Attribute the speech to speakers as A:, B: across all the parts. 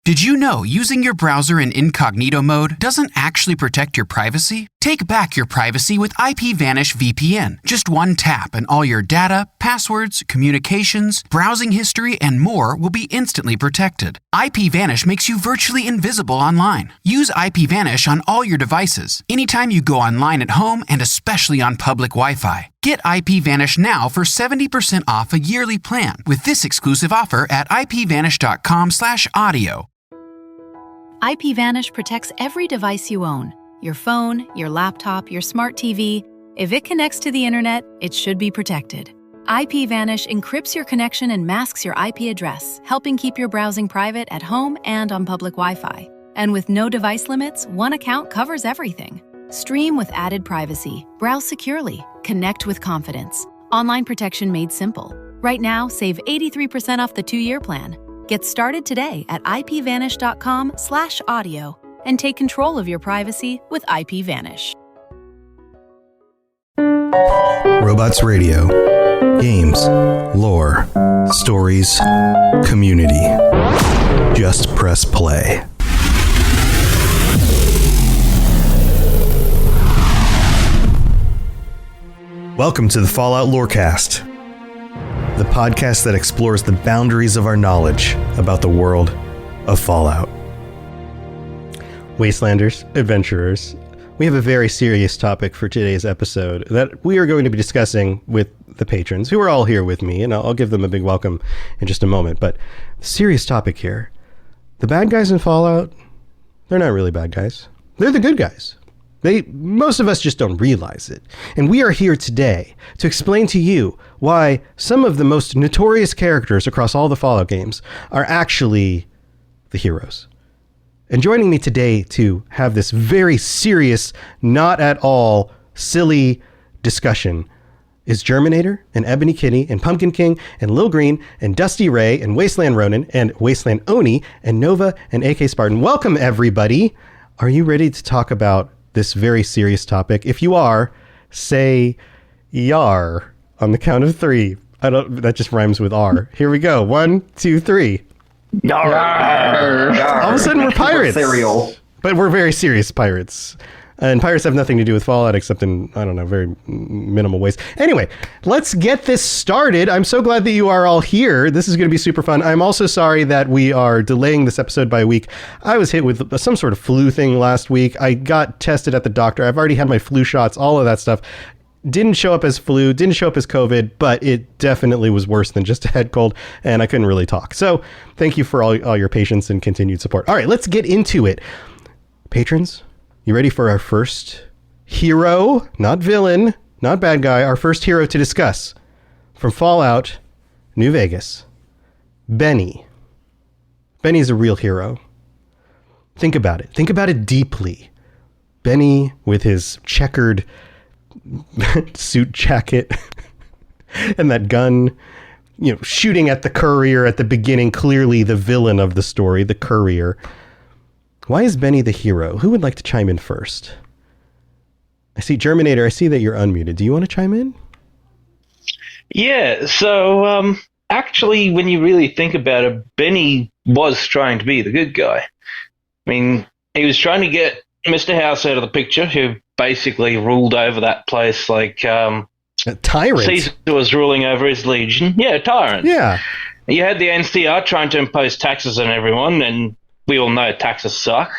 A: Did you know using your browser in incognito mode doesn't actually protect your privacy? Take back your privacy with IPVanish VPN. Just one tap and all your data, passwords, communications, browsing history, and more will be instantly protected. IPVanish makes you virtually invisible online. Use IPVanish on all your devices, anytime you go online at home and especially on public Wi-Fi. Get IPVanish now for 70% off a yearly plan with this exclusive offer at ipvanish.com/audio.
B: IPVanish protects every device you own. Your phone, your laptop, your smart TV. If it connects to the internet, it should be protected. IPVanish encrypts your connection and masks your IP address, helping keep your browsing private at home and on public Wi-Fi. And with no device limits, one account covers everything. Stream with added privacy. Browse securely. Connect with confidence. Online protection made simple. Right now, save 83% off the 2-year plan. Get started today at ipvanish.com/audio and take control of your privacy with IPVanish.
C: Robots Radio. Games, lore, stories, community. Just press play. Welcome to the Fallout Lorecast, the podcast that explores the boundaries of our knowledge about the world of Fallout. Wastelanders, adventurers, we have a very serious topic for today's episode that we are going to be discussing with the patrons, who are all here with me, and I'll give them a big welcome in just a moment. But the serious topic here, the bad guys in Fallout, they're not really bad guys. They're the good guys. Most of us just don't realize it. And we are here today to explain to you why some of the most notorious characters across all the Fallout games are actually the heroes. And joining me today to have this very serious, not at all silly discussion is Germinator and Ebony Kitty and Pumpkin King and Lil Green and Dusty Ray and Wasteland Ronin and Wasteland Oni and Nova and AK Spartan. Welcome, everybody. Are you ready to talk about this very serious topic? If you are, say yar on the count of 3. That just rhymes with R. Here we go. 1, 2, 3.
D: Yar.
C: Yar. All of a sudden we're pirates. But we're very serious pirates. And pirates have nothing to do with Fallout except in, I don't know, very minimal ways. Anyway, let's get this started. I'm so glad that you are all here. This is going to be super fun. I'm also sorry that we are delaying this episode by a week. I was hit with some sort of flu thing last week. I got tested at the doctor. I've already had my flu shots, all of that stuff. Didn't show up as flu, didn't show up as COVID, but it definitely was worse than just a head cold, and I couldn't really talk. So thank you for all your patience and continued support. All right, let's get into it. Patrons, you ready for our first hero, not villain, not bad guy, our first hero to discuss from Fallout New Vegas? Benny. Benny's a real hero. Think about it. Think about it deeply. Benny with his checkered suit jacket and that gun, shooting at the courier at the beginning, clearly the villain of the story, the courier. Why is Benny the hero? Who would like to chime in first? I see Germinator. I see that you're unmuted. Do you want to chime in?
D: Yeah, so actually, when you really think about it, Benny was trying to be the good guy. I mean, he was trying to get Mr. House out of the picture, who basically ruled over that place like
C: a tyrant.
D: Caesar was ruling over his legion. Yeah, a tyrant.
C: Yeah.
D: You had the NCR trying to impose taxes on everyone, and we all know taxes suck.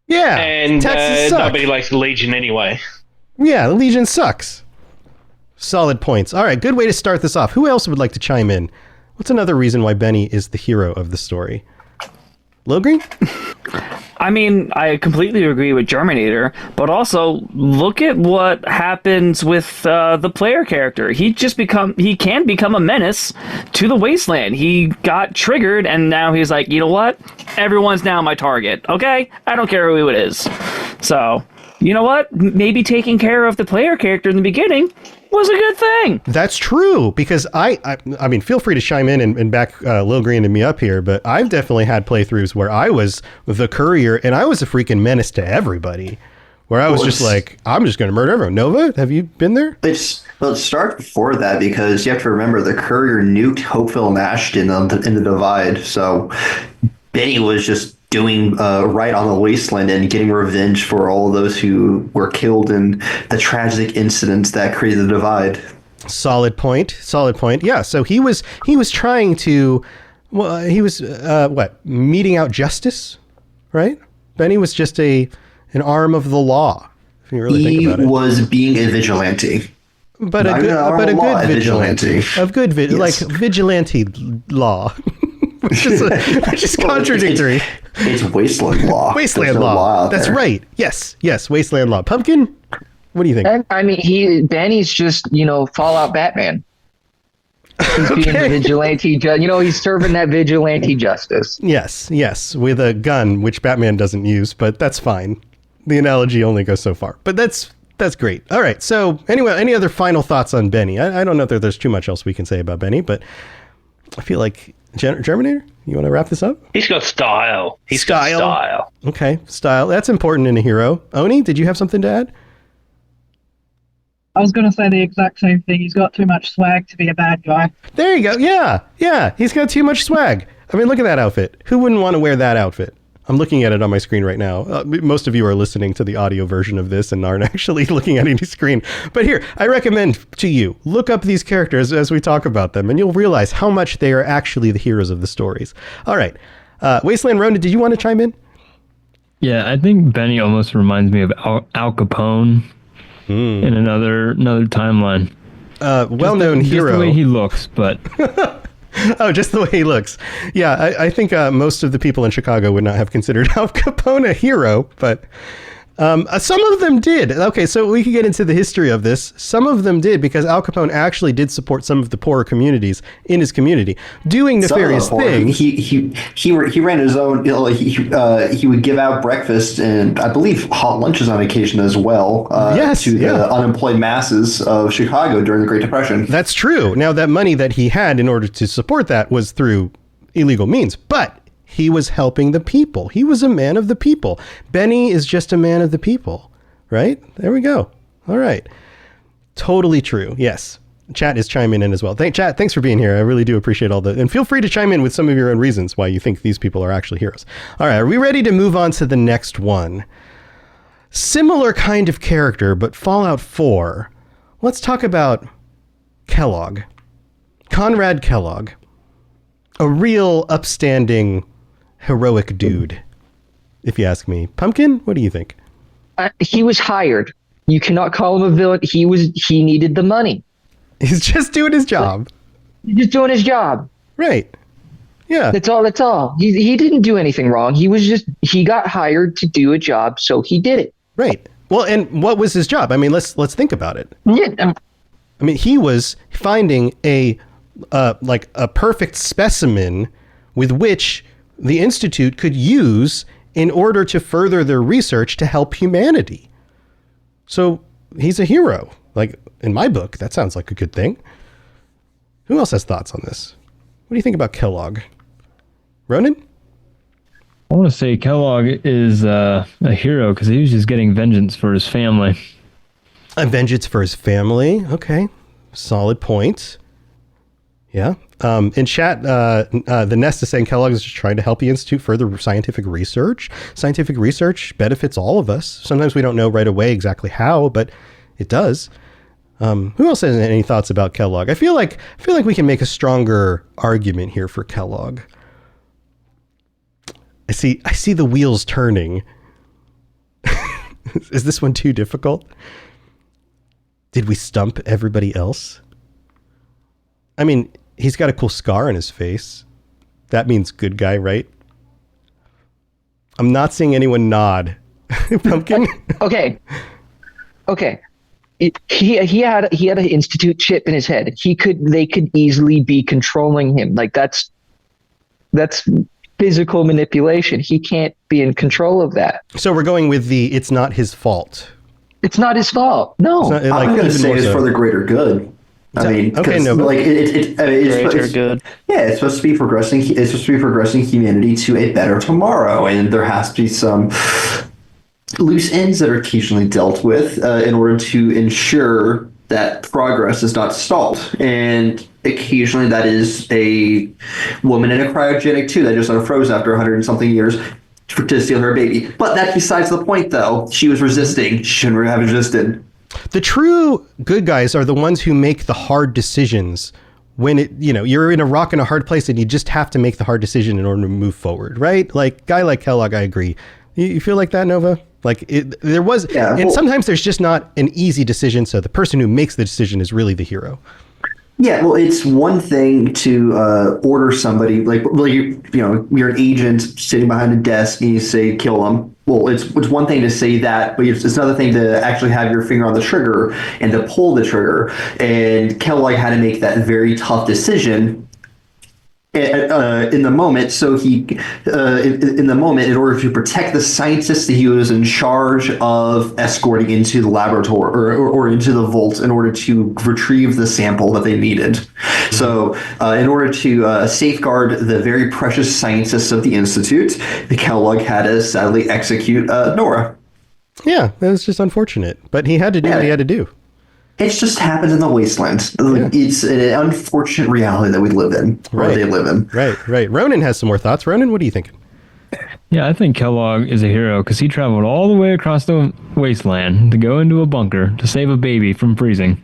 C: Yeah,
D: and
C: taxes suck.
D: Nobody likes the Legion anyway.
C: Yeah, the Legion sucks. Solid points. All right, good way to start this off. Who else would like to chime in? What's another reason why Benny is the hero of the story? Lil Green?
E: I mean, I completely agree with Germinator, but also look at what happens with the player character. He can become a menace to the wasteland. He got triggered, and now he's like, you know what? Everyone's now my target. Okay, I don't care who it is. So, you know what? Maybe taking care of the player character in the beginning was a good thing.
C: That's true, because I mean, feel free to chime in and back Lil Green and me up here, but I've definitely had playthroughs where I was the courier and I was a freaking menace to everybody, where I was just like, I'm just going to murder everyone. Nova, have you been there?
F: It starts before that, because you have to remember the courier nuked Hopeville and Ashton in the Divide, so Benny was just doing right on the wasteland and getting revenge for all those who were killed in the tragic incidents that created the divide.
C: Solid point. Yeah, so he was trying to, well, he was meting out justice, right? Benny was just an arm of the law. If you really think about it,
F: he was being a vigilante,
C: but a good vigilante, like vigilante law, which is contradictory.
F: It's wasteland law.
C: Wasteland law. That's right. Yes, wasteland law. Pumpkin, what do you think?
G: I mean, Benny's just, Fallout Batman. He's being a vigilante. He's serving that vigilante justice.
C: Yes, with a gun, which Batman doesn't use, but that's fine. The analogy only goes so far, but that's great. All right. So anyway, any other final thoughts on Benny? I don't know if there's too much else we can say about Benny, but I feel like Germinator, you want to wrap this up?
D: He's got style. Got style.
C: Okay, style. That's important in a hero. Oni, did you have something to add?
H: I was going to say the exact same thing. He's got too much swag to be a bad guy.
C: There you go. Yeah. He's got too much swag. I mean, look at that outfit. Who wouldn't want to wear that outfit? I'm looking at it on my screen right now. Most of you are listening to the audio version of this and aren't actually looking at any screen. But here, I recommend to you, look up these characters as we talk about them, and you'll realize how much they are actually the heroes of the stories. All right. Wasteland Ronan, did you want to chime in?
I: Yeah, I think Benny almost reminds me of Al Capone in another timeline.
C: Well-known hero.
I: Just the way he looks, but...
C: Oh, just the way he looks. Yeah, I think most of the people in Chicago would not have considered Al Capone a hero, but some of them did. Okay, so we can get into the history of this. Some of them did, because Al Capone actually did support some of the poorer communities in his community, doing nefarious things.
F: He ran his own. He would give out breakfast and I believe hot lunches on occasion as well. To the unemployed masses of Chicago during the Great Depression.
C: That's true. Now, that money that he had in order to support that was through illegal means, but he was helping the people. He was a man of the people. Benny is just a man of the people, right? There we go. All right. Totally true. Yes. Chat is chiming in as well. Chat, thanks for being here. I really do appreciate all and feel free to chime in with some of your own reasons why you think these people are actually heroes. All right. Are we ready to move on to the next one? Similar kind of character, but Fallout 4. Let's talk about Kellogg. Conrad Kellogg. A real upstanding, heroic dude, if you ask me. Pumpkin, what do you think?
G: He was hired. You cannot call him a villain. He needed the money.
C: He's just doing his job.
G: He's just doing his job.
C: Right. Yeah.
G: That's all. He didn't do anything wrong. He got hired to do a job, so he did it.
C: Right. Well, and what was his job? I mean, let's think about it.
G: Yeah.
C: I mean, he was finding a perfect specimen with which the Institute could use in order to further their research to help humanity. So he's a hero. Like, in my book, that sounds like a good thing. Who else has thoughts on this? What do you think about Kellogg? Ronan?
I: I want to say Kellogg is a hero because he was just getting vengeance for his family.
C: A vengeance for his family? Okay. Solid point. Yeah. In chat, the Nest is saying Kellogg is just trying to help the Institute further scientific research. Scientific research benefits all of us. Sometimes we don't know right away exactly how, but it does. Who else has any thoughts about Kellogg? I feel like we can make a stronger argument here for Kellogg. I see the wheels turning. Is this one too difficult? Did we stump everybody else? I mean, he's got a cool scar on his face. That means good guy, right? I'm not seeing anyone nod. Pumpkin?
G: Okay. He had an Institute chip in his head. They could easily be controlling him. Like that's physical manipulation. He can't be in control of that.
C: So we're going with it's not his fault.
G: It's not his fault. No.
C: Not,
F: I'm going to say it's for the greater good. I mean,
C: okay, no,
F: like it's
E: good.
F: Yeah, it's supposed to be progressing. It's supposed to be progressing humanity to a better tomorrow, and there has to be some loose ends that are occasionally dealt with in order to ensure that progress is not stalled. And occasionally that is a woman in a cryogenic tube that just unfroze after 100 and something years to steal her baby. But that's besides the point, though. She was resisting. She shouldn't have resisted.
C: The true good guys are the ones who make the hard decisions when you're in a rock and a hard place and you just have to make the hard decision in order to move forward, right? Like guy like Kellogg, I agree. You feel like that, Nova? Like sometimes there's just not an easy decision. So the person who makes the decision is really the hero.
F: Yeah, well, it's one thing to order somebody you're an agent sitting behind a desk and you say kill them. Well, it's one thing to say that, but it's another thing to actually have your finger on the trigger and to pull the trigger. And Kellogg had to make that very tough decision in the moment. So in the moment, in order to protect the scientists that he was in charge of escorting into the laboratory or into the vault in order to retrieve the sample that they needed. So in order to safeguard the very precious scientists of the Institute, the Kellogg had to sadly execute Nora.
C: Yeah, that was just unfortunate, but he had to do what he had to do.
F: It just happens in the wasteland. Yeah. It's an unfortunate reality that we live in, or they live in.
C: Right. Ronan has some more thoughts. Ronan, what do you think?
I: Yeah, I think Kellogg is a hero because he traveled all the way across the wasteland to go into a bunker to save a baby from freezing.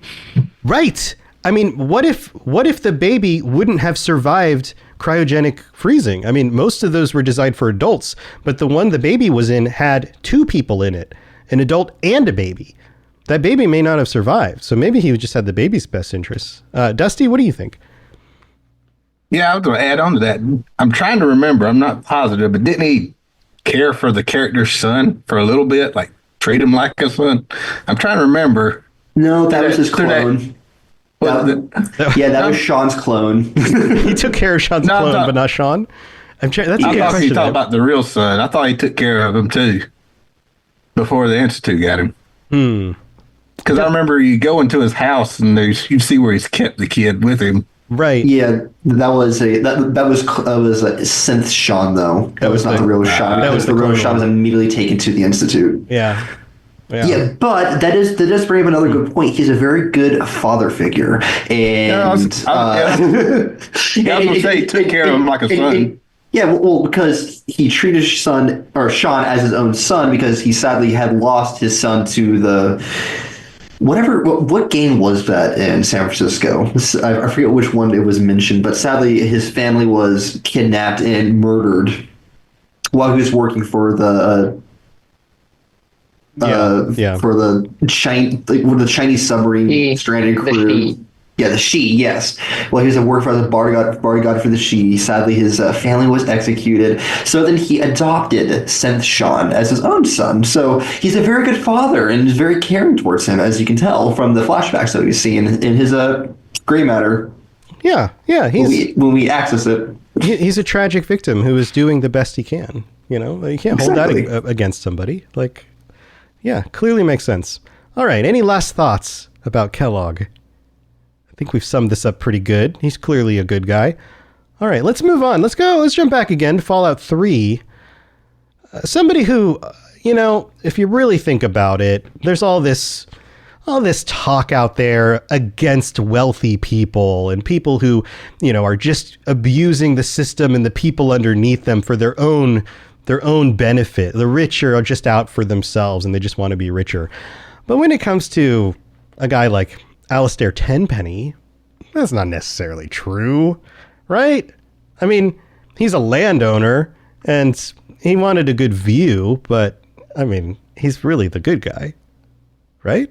C: Right. I mean, what if the baby wouldn't have survived cryogenic freezing? I mean, most of those were designed for adults, but the one the baby was in had 2 people in it, an adult and a baby. That baby may not have survived, so maybe he just had the baby's best interests. Dusty, what do you think?
J: Yeah, I was going to add on to that. I'm trying to remember. I'm not positive, but didn't he care for the character's son for a little bit? Like, treat him like a son? I'm trying to remember.
F: No, that was his clone. That was Sean's clone.
C: He took care of Sean's clone, but not Sean?
J: I thought he talked about the real son. I thought he took care of him, too, before the Institute got him. Because I remember you go into his house and you see where he's kept the kid with him.
C: Right.
F: Yeah, that was a synth Sean though. That was not the real Sean. That was the real Sean was immediately taken to the Institute.
C: Yeah.
F: But that does bring up another good point. He's a very good father figure, and
J: I was going to say he took care of him like a son.
F: Yeah, well, because he treated Sean as his own son because he sadly had lost his son to the. What game was that in San Francisco? I forget which one it was mentioned, but sadly his family was kidnapped and murdered while he was working for the Chinese submarine stranded crew. The Shi, yes. Well, he was a worker as a bodyguard for the Shi. Sadly, his family was executed. So then he adopted Synth Sean as his own son. So he's a very good father and is very caring towards him, as you can tell from the flashbacks that we see in his gray matter.
C: Yeah.
F: When we access it.
C: He's a tragic victim who is doing the best he can. You can't hold that against somebody. Clearly makes sense. All right, any last thoughts about Kellogg? I think we've summed this up pretty good. He's clearly a good guy. All right, let's move on. Let's jump back again to Fallout 3. Somebody who, if you really think about it, there's all this talk out there against wealthy people and people who, are just abusing the system and the people underneath them for their own benefit. The rich are just out for themselves and they just want to be richer. But when it comes to a guy like Alistair Tenpenny, that's not necessarily true, right? I mean, he's a landowner and he wanted a good view, but I mean, he's really the good guy, right?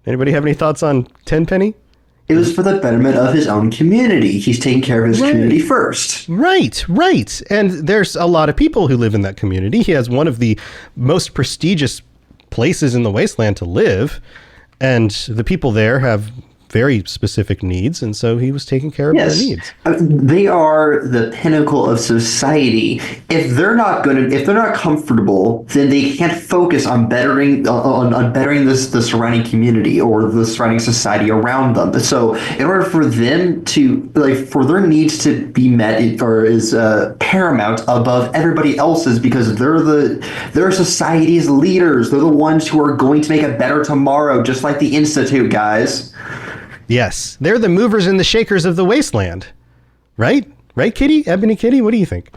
C: Anybody have any thoughts on Tenpenny?
F: It was for the betterment of his own community. He's taking care of his community first.
C: Right. And there's a lot of people who live in that community. He has one of the most prestigious places in the wasteland to live. And the people there have very specific needs, and so he was taking care of their needs.
F: They are the pinnacle of society. If they're not comfortable, then they can't focus on bettering the surrounding community or the surrounding society around them. So, in order for them to for their needs to be met, is paramount above everybody else's because they're society's leaders. They're the ones who are going to make a better tomorrow, just like the Institute, guys.
C: Yes, they're the movers and the shakers of the wasteland. Right? Right, Kitty? Ebony Kitty, what do you think?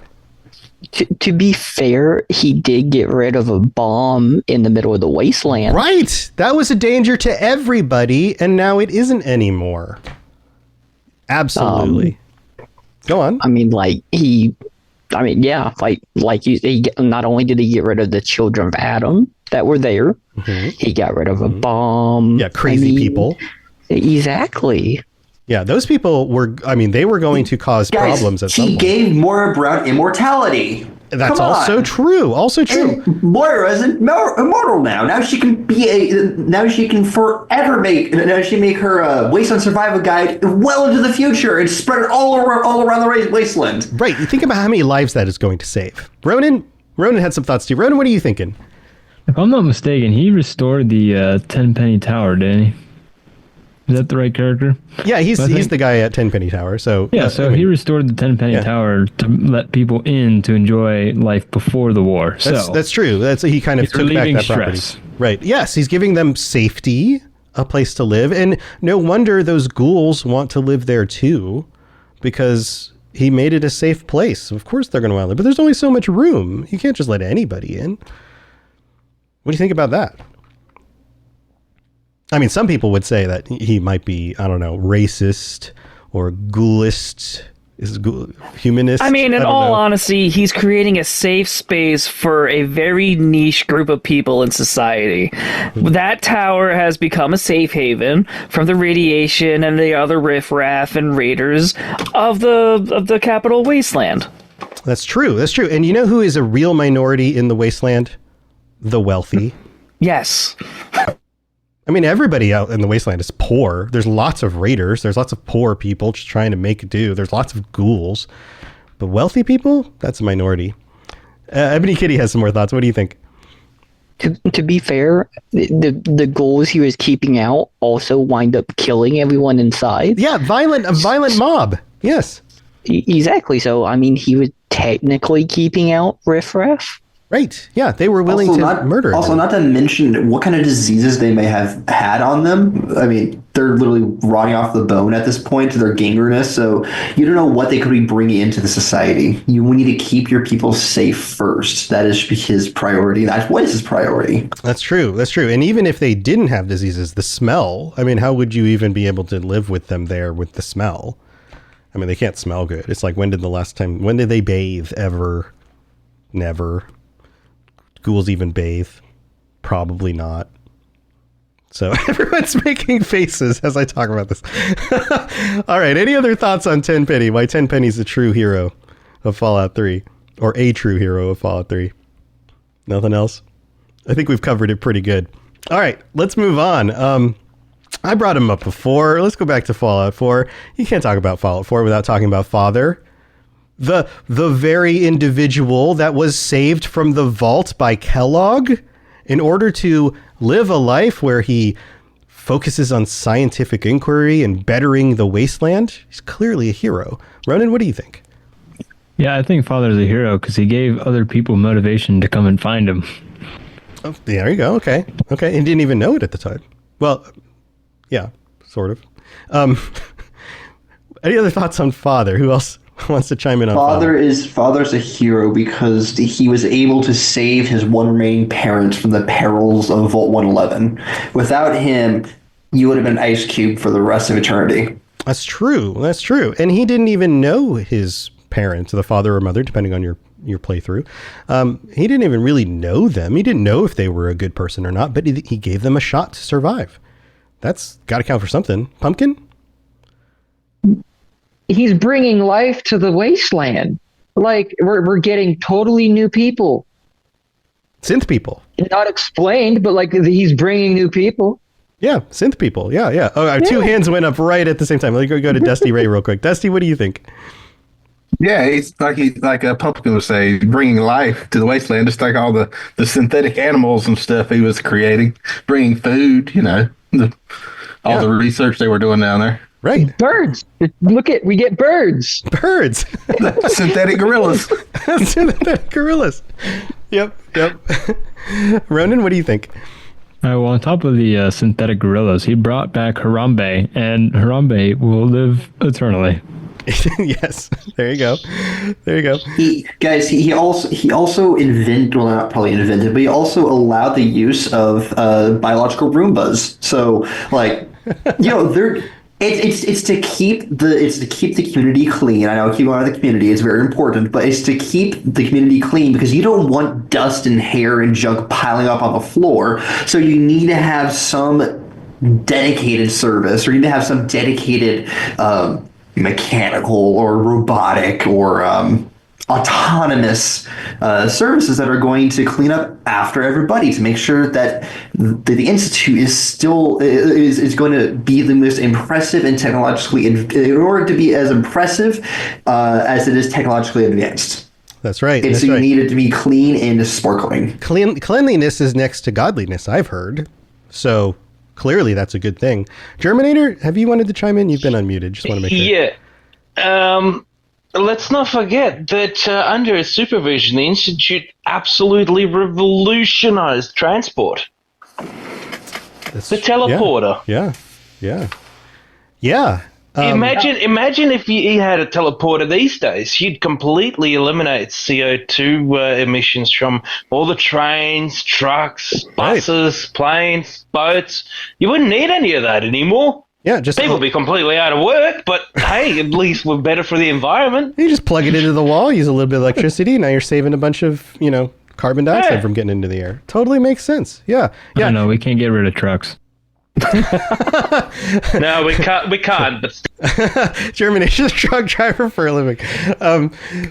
K: To be fair, he did get rid of a bomb in the middle of the wasteland.
C: Right! That was a danger to everybody, and now it isn't anymore. Absolutely. Go on.
K: I mean, he not only did he get rid of the children of Adam that were there, he got rid of a bomb.
C: Yeah, crazy people.
K: Exactly.
C: Yeah, those people they were going to cause problems at some point.
F: He gave Moira Brown immortality.
C: That's also true. Also true.
F: And Moira is immortal now. Now she can forever make her Wasteland Survival Guide well into the future and spread it all around the wasteland.
C: Right. You think about how many lives that is going to save. Ronan had some thoughts too. Ronan, what are you thinking?
I: If I'm not mistaken, he restored the Tenpenny Tower, didn't he? Is that the right character?
C: Yeah, he's the guy at Tenpenny Tower. So
I: yeah, he restored the Tenpenny Tower to let people in to enjoy life before the war.
C: That's true. He kind of took back that property. Right. Yes, he's giving them safety, a place to live, and no wonder those ghouls want to live there too, because he made it a safe place. Of course they're going to want to live, but there's only so much room. You can't just let anybody in. What do you think about that? I mean, some people would say that he might be, I don't know, racist or ghoulist, humanist.
E: I mean, in all honesty, he's creating a safe space for a very niche group of people in society. That tower has become a safe haven from the radiation and the other riffraff and raiders of the capital wasteland.
C: That's true. And you know who is a real minority in the wasteland? The wealthy.
E: Yes.
C: I mean, everybody out in the wasteland is poor. There's lots of raiders. There's lots of poor people just trying to make do. There's lots of ghouls. But wealthy people, that's a minority. Ebony Kitty has some more thoughts. What do you think?
K: To be fair, the ghouls he was keeping out also wind up killing everyone inside.
C: Yeah, a violent mob. Yes.
K: Exactly. So, I mean, he was technically keeping out riffraff.
C: Right. Yeah, they were willing to murder.
F: Also, not to mention what kind of diseases they may have had on them. I mean, they're literally rotting off the bone at this point. They're gangrenous, so you don't know what they could be bringing into the society. You need to keep your people safe first. That is his priority. That's what is his priority.
C: That's true. And even if they didn't have diseases, the smell, I mean, how would you even be able to live with them there with the smell? I mean, they can't smell good. It's like, when did they bathe ever? Never. Ghouls even bathe? Probably not. So everyone's making faces as I talk about this. All right. Any other thoughts on Tenpenny? Why Tenpenny's a true hero of Fallout 3, or a true hero of Fallout 3? Nothing else? I think we've covered it pretty good. All right. Let's move on. I brought him up before. Let's go back to Fallout 4. You can't talk about Fallout 4 without talking about Father. The very individual that was saved from the vault by Kellogg in order to live a life where he focuses on scientific inquiry and bettering the wasteland. He's clearly a hero. Ronan, what do you think?
I: Yeah, I think Father's a hero because he gave other people motivation to come and find him.
C: Oh, there you go. Okay. And didn't even know it at the time. Well, yeah, sort of. Any other thoughts on Father? Who else wants to chime in on
F: Father's a hero because he was able to save his one remaining parent from the perils of Vault 111. Without him, you would have been Ice Cube for the rest of eternity.
C: That's true. And he didn't even know his parents, the father or mother, depending on your playthrough. He didn't even really know them. He didn't know if they were a good person or not, but he gave them a shot to survive. That's got to count for something. Pumpkin?
G: He's bringing life to the wasteland. Like, we're getting totally new people.
C: Synth people.
G: Not explained, but like he's bringing new people.
C: Yeah, synth people. Yeah. Oh, two hands went up right at the same time. Let me go to Dusty Ray real quick. Dusty, what do you think?
J: Yeah, it's like a Pumpkin would say, bringing life to the wasteland, just like all the synthetic animals and stuff he was creating, bringing food, the research they were doing down there.
C: Right.
G: Birds. We get birds.
C: Birds.
J: Synthetic gorillas.
C: Synthetic gorillas. Yep. Ronan, what do you think?
I: Well, on top of the synthetic gorillas, he brought back Harambe, and Harambe will live eternally.
C: Yes, there you go. There you go.
F: He also invented, well, not probably invented, but he also allowed the use of biological Roombas. So, like, it's to keep the community clean. I know keeping out of the community is very important, but it's to keep the community clean because you don't want dust and hair and junk piling up on the floor. So you need to have some dedicated service, or you need to have some dedicated mechanical or robotic or autonomous services that are going to clean up after everybody to make sure that the institute is still is going to be the most impressive and technologically in order to be as impressive as it is technologically advanced.
C: That's right.
F: You need it to be clean and sparkling.
C: Cleanliness is next to godliness, I've heard. So clearly that's a good thing. Germinator, have you wanted to chime in? You've been unmuted. Just want to make sure.
D: Yeah. Let's not forget that under his supervision, the Institute absolutely revolutionized transport. The teleporter.
C: Yeah.
D: Imagine if he had a teleporter these days. You'd completely eliminate CO2 emissions from all the trains, trucks, buses, planes, boats. You wouldn't need any of that anymore.
C: Yeah, just
D: people be completely out of work, but hey, at least we're better for the environment.
C: You just plug it into the wall, use a little bit of electricity. Now you're saving a bunch of, carbon dioxide from getting into the air. Totally makes sense. Yeah.
I: I don't know. We can't get rid of trucks.
D: No, we can't. But
C: Germination's truck driver for a living.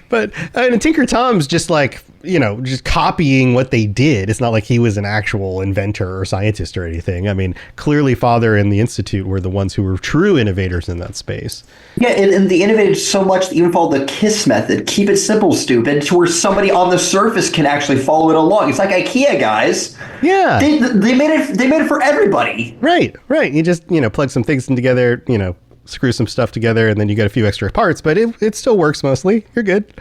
C: But Tinker Tom's just like, just copying what they did. It's not like he was an actual inventor or scientist or anything. I mean, clearly Father and the Institute were the ones who were true innovators in that space.
F: Yeah, and they innovated so much that even followed the KISS method. Keep it simple, stupid, to where somebody on the surface can actually follow it along. It's like IKEA, guys.
C: Yeah.
F: They made it for everybody.
C: Right. You just, plug some things in together, screw some stuff together, and then you get a few extra parts, but it still works mostly. You're good.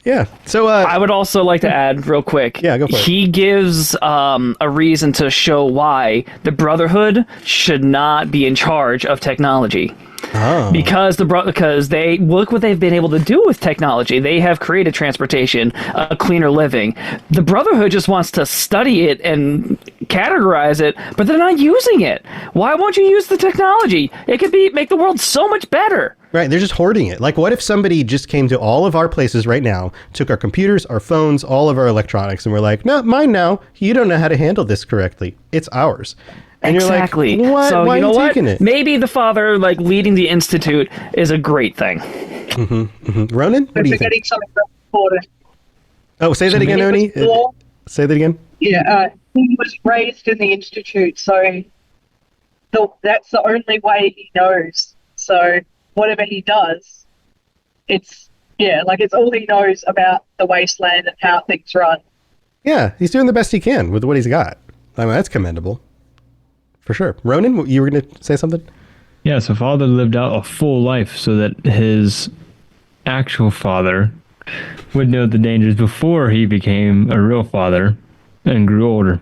C: Yeah. So
E: I would also like to add real quick.
C: Yeah, go for it.
E: He gives a reason to show why the Brotherhood should not be in charge of technology.
C: Oh.
E: Because they look what they've been able to do with technology. They have created transportation, a cleaner living. The Brotherhood just wants to study it and categorize it, but they're not using it. Why won't you use the technology? It could make the world so much better.
C: Right, they're just hoarding it. Like, what if somebody just came to all of our places right now, took our computers, our phones, all of our electronics, and we're like, no, mine now. You don't know how to handle this correctly. It's ours. And
E: exactly.
C: You're like, what?
E: So
C: why
E: you know
C: are you
E: what?
C: taking it?
E: Maybe the Father, leading the Institute, is a great thing.
C: Ronan, what do you think?
H: Something important.
C: Oh, say that again, Oni. Say that again.
H: Yeah, he was raised in the Institute, so that's the only way he knows. So whatever he does, it's all he knows about the wasteland and how things run.
C: Yeah, he's doing the best he can with what he's got. I mean, that's commendable. For sure. Ronan, you were going to say something?
I: Yeah, so Father lived out a full life so that his actual father would know the dangers before he became a real father and grew older.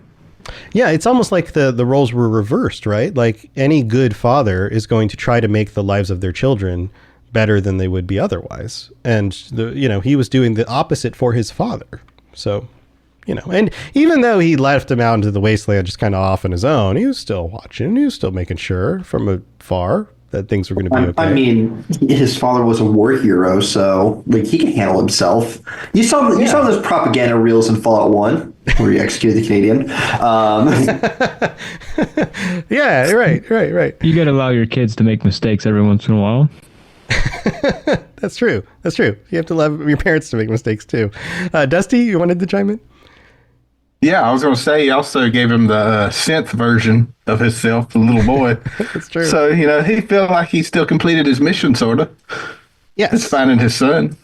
C: Yeah, it's almost like the roles were reversed, right? Like any good father is going to try to make the lives of their children better than they would be otherwise. And he was doing the opposite for his father. So, and even though he left him out into the wasteland just kind of off on his own, he was still watching. He was still making sure from afar that things were going to be okay.
F: I mean, his father was a war hero, so he can handle himself. You saw those propaganda reels in Fallout 1 where he executed the Canadian.
C: Yeah, right.
I: You got to allow your kids to make mistakes every once in a while.
C: That's true. You have to allow your parents to make mistakes too. Dusty, you wanted to chime in?
J: Yeah, I was going to say he also gave him the synth version of himself, the little boy.
C: That's true.
J: So, he felt like he still completed his mission, sort of.
C: Yes.
J: Just finding his son.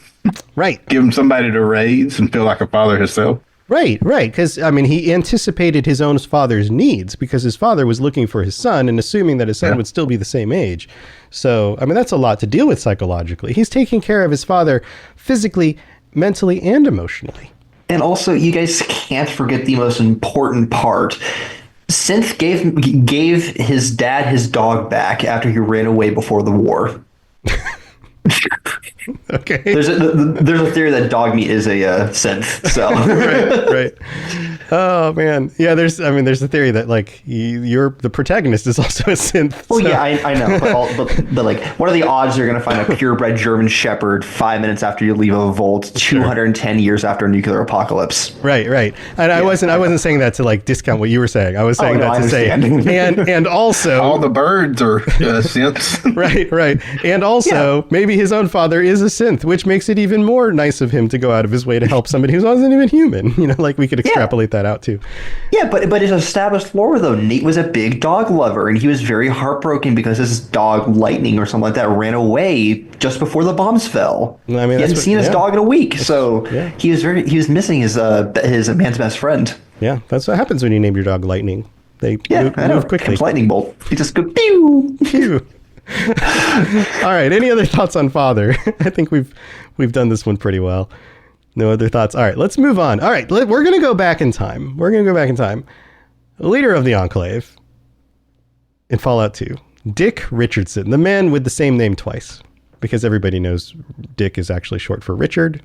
C: Right.
J: Give him somebody to raise and feel like a father himself.
C: Right. Because, he anticipated his own father's needs because his father was looking for his son and assuming that his son would still be the same age. So, that's a lot to deal with psychologically. He's taking care of his father physically, mentally, and emotionally.
F: And also, you guys can't forget the most important part. Synth gave his dad his dog back after he ran away before the war.
C: Okay.
F: There's a theory that dog meat is a synth. So
C: right. Oh man, yeah. There's a theory that like you're the protagonist is also a synth.
F: Oh yeah, I know. But like, what are the odds you're going to find a purebred German Shepherd 5 minutes after you leave a vault, 210 years after a nuclear apocalypse?
C: Right. And I wasn't saying that to like discount what you were saying. I was saying that to say, and also
J: all the birds are synths.
C: Right. And also maybe his own father is a synth, which makes it even more nice of him to go out of his way to help somebody who wasn't even human. Like we could extrapolate that out too.
F: Yeah, but it's established lore though. Nate was a big dog lover, and he was very heartbroken because his dog Lightning or something like that ran away just before the bombs fell. I mean, he hadn't seen his dog in a week, so he was missing his man's best friend.
C: Yeah, that's what happens when you name your dog Lightning. They move quickly.
F: Lightning bolt. He just go pew
C: pew. All right. Any other thoughts on Father? I think we've done this one pretty well. No other thoughts. All right. Let's move on. All right. We're going to go back in time. Leader of the Enclave in Fallout 2, Dick Richardson, the man with the same name twice, because everybody knows Dick is actually short for Richard.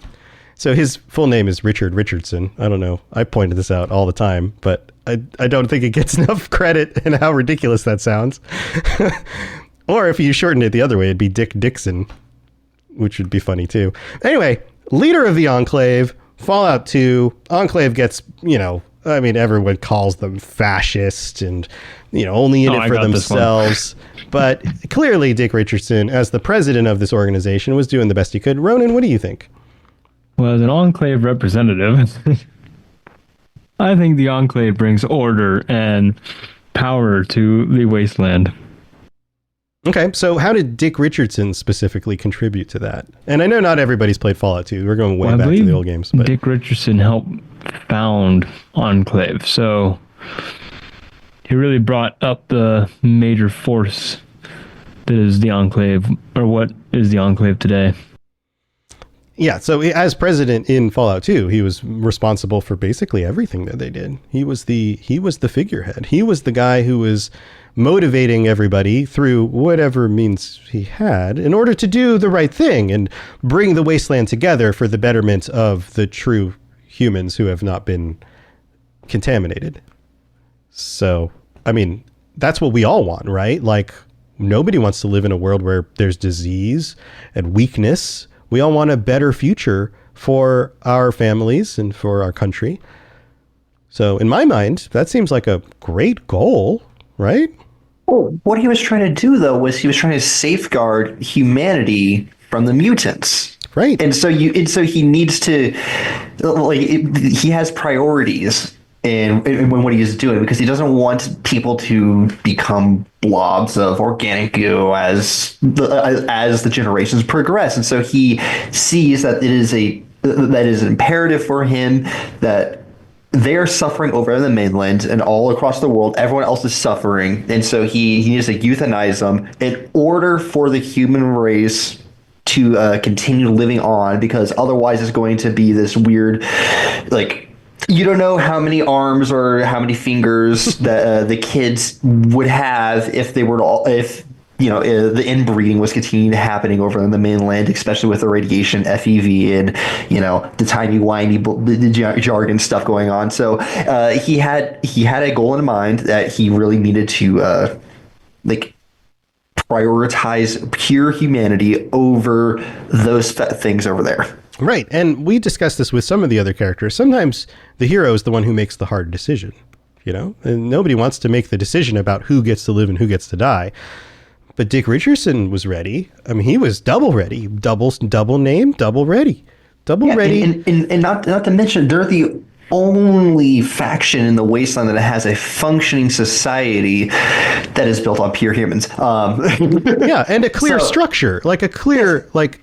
C: So his full name is Richard Richardson. I don't know. I pointed this out all the time, but I don't think it gets enough credit and how ridiculous that sounds. Or if you shortened it the other way, it'd be Dick Dixon, which would be funny too. Anyway, leader of the Enclave, Fallout 2, Enclave gets, everyone calls them fascist and, only in it for themselves. But clearly Dick Richardson, as the president of this organization, was doing the best he could. Ronan, what do you think?
I: Well, as an Enclave representative, I think the Enclave brings order and power to the wasteland.
C: Okay, so how did Dick Richardson specifically contribute to that? And I know not everybody's played Fallout 2. We're going way back to the old games. But
I: Dick Richardson helped found Enclave, so he really brought up the major force that is the Enclave, or what is the Enclave today.
C: Yeah, so as president in Fallout 2, he was responsible for basically everything that they did. He was the figurehead. He was the guy who was motivating everybody through whatever means he had in order to do the right thing and bring the wasteland together for the betterment of the true humans who have not been contaminated. So, I mean, that's what we all want, right? Like, nobody wants to live in a world where there's disease and weakness. We all want a better future for our families and for our country. So in my mind, that seems like a great goal, right?
F: Well, what he was trying to do, though, was he was trying to safeguard humanity from the mutants.
C: Right.
F: And so he needs to, he has priorities in what he is doing, because he doesn't want people to become blobs of organic goo as the generations progress. And so he sees that it is imperative for him that they are suffering over in the mainland and all across the world. Everyone else is suffering. And so he needs to euthanize them in order for the human race to continue living on, because otherwise it's going to be this weird, you don't know how many arms or how many fingers that the kids would have if they were to, the inbreeding was continuing happening over on the mainland, especially with the radiation, FEV, and the timey-wimey jargon stuff going on. So he had a goal in mind that he really needed to prioritize pure humanity over those things over there.
C: Right, and we discussed this with some of the other characters. Sometimes the hero is the one who makes the hard decision, and nobody wants to make the decision about who gets to live and who gets to die. But Dick Richardson was ready. I mean, he was double ready, double name, double ready, ready.
F: And not to mention, they're the only faction in the wasteland that has a functioning society that is built on pure humans.
C: Yeah, and a clear structure,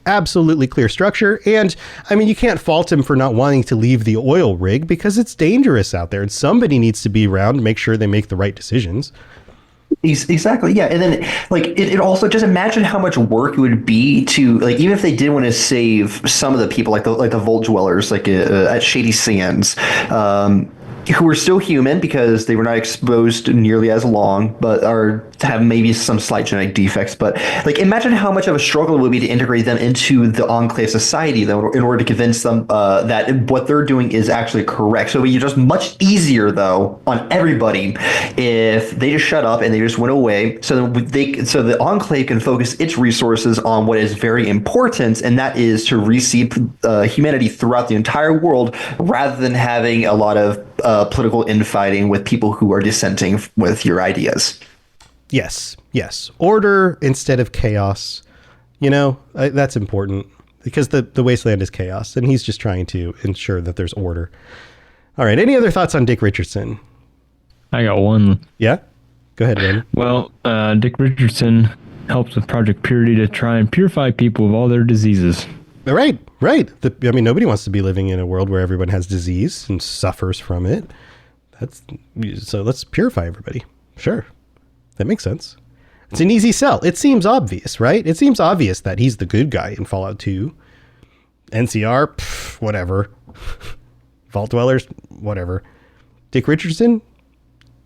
C: absolutely clear structure. And I mean, you can't fault him for not wanting to leave the oil rig, because it's dangerous out there and somebody needs to be around to make sure they make the right decisions.
F: Exactly, yeah. And then it also, just imagine how much work it would be to, even if they did want to save some of the people, like the Vault Dwellers, at Shady Sands, who are still human because they were not exposed nearly as long, but are have maybe some slight genetic defects. But like, imagine how much of a struggle it would be to integrate them into the Enclave society, though, in order to convince them that what they're doing is actually correct. So it would be just much easier, though, on everybody if they just shut up and they just went away, so the Enclave can focus its resources on what is very important, and that is to reseed humanity throughout the entire world, rather than having a lot of political infighting with people who are dissenting with your ideas.
C: Yes. Order instead of chaos. That's important, because the wasteland is chaos, and he's just trying to ensure that there's order. All right. Any other thoughts on Dick Richardson?
I: I got one.
C: Yeah? Go ahead, Randy.
I: Well, Dick Richardson helps with Project Purity to try and purify people of all their diseases.
C: Right. Nobody wants to be living in a world where everyone has disease and suffers from it. So let's purify everybody. Sure. That makes sense. It's an easy sell. It seems obvious, right? It seems obvious that he's the good guy in Fallout 2. NCR, whatever. Vault Dwellers, whatever. Dick Richardson?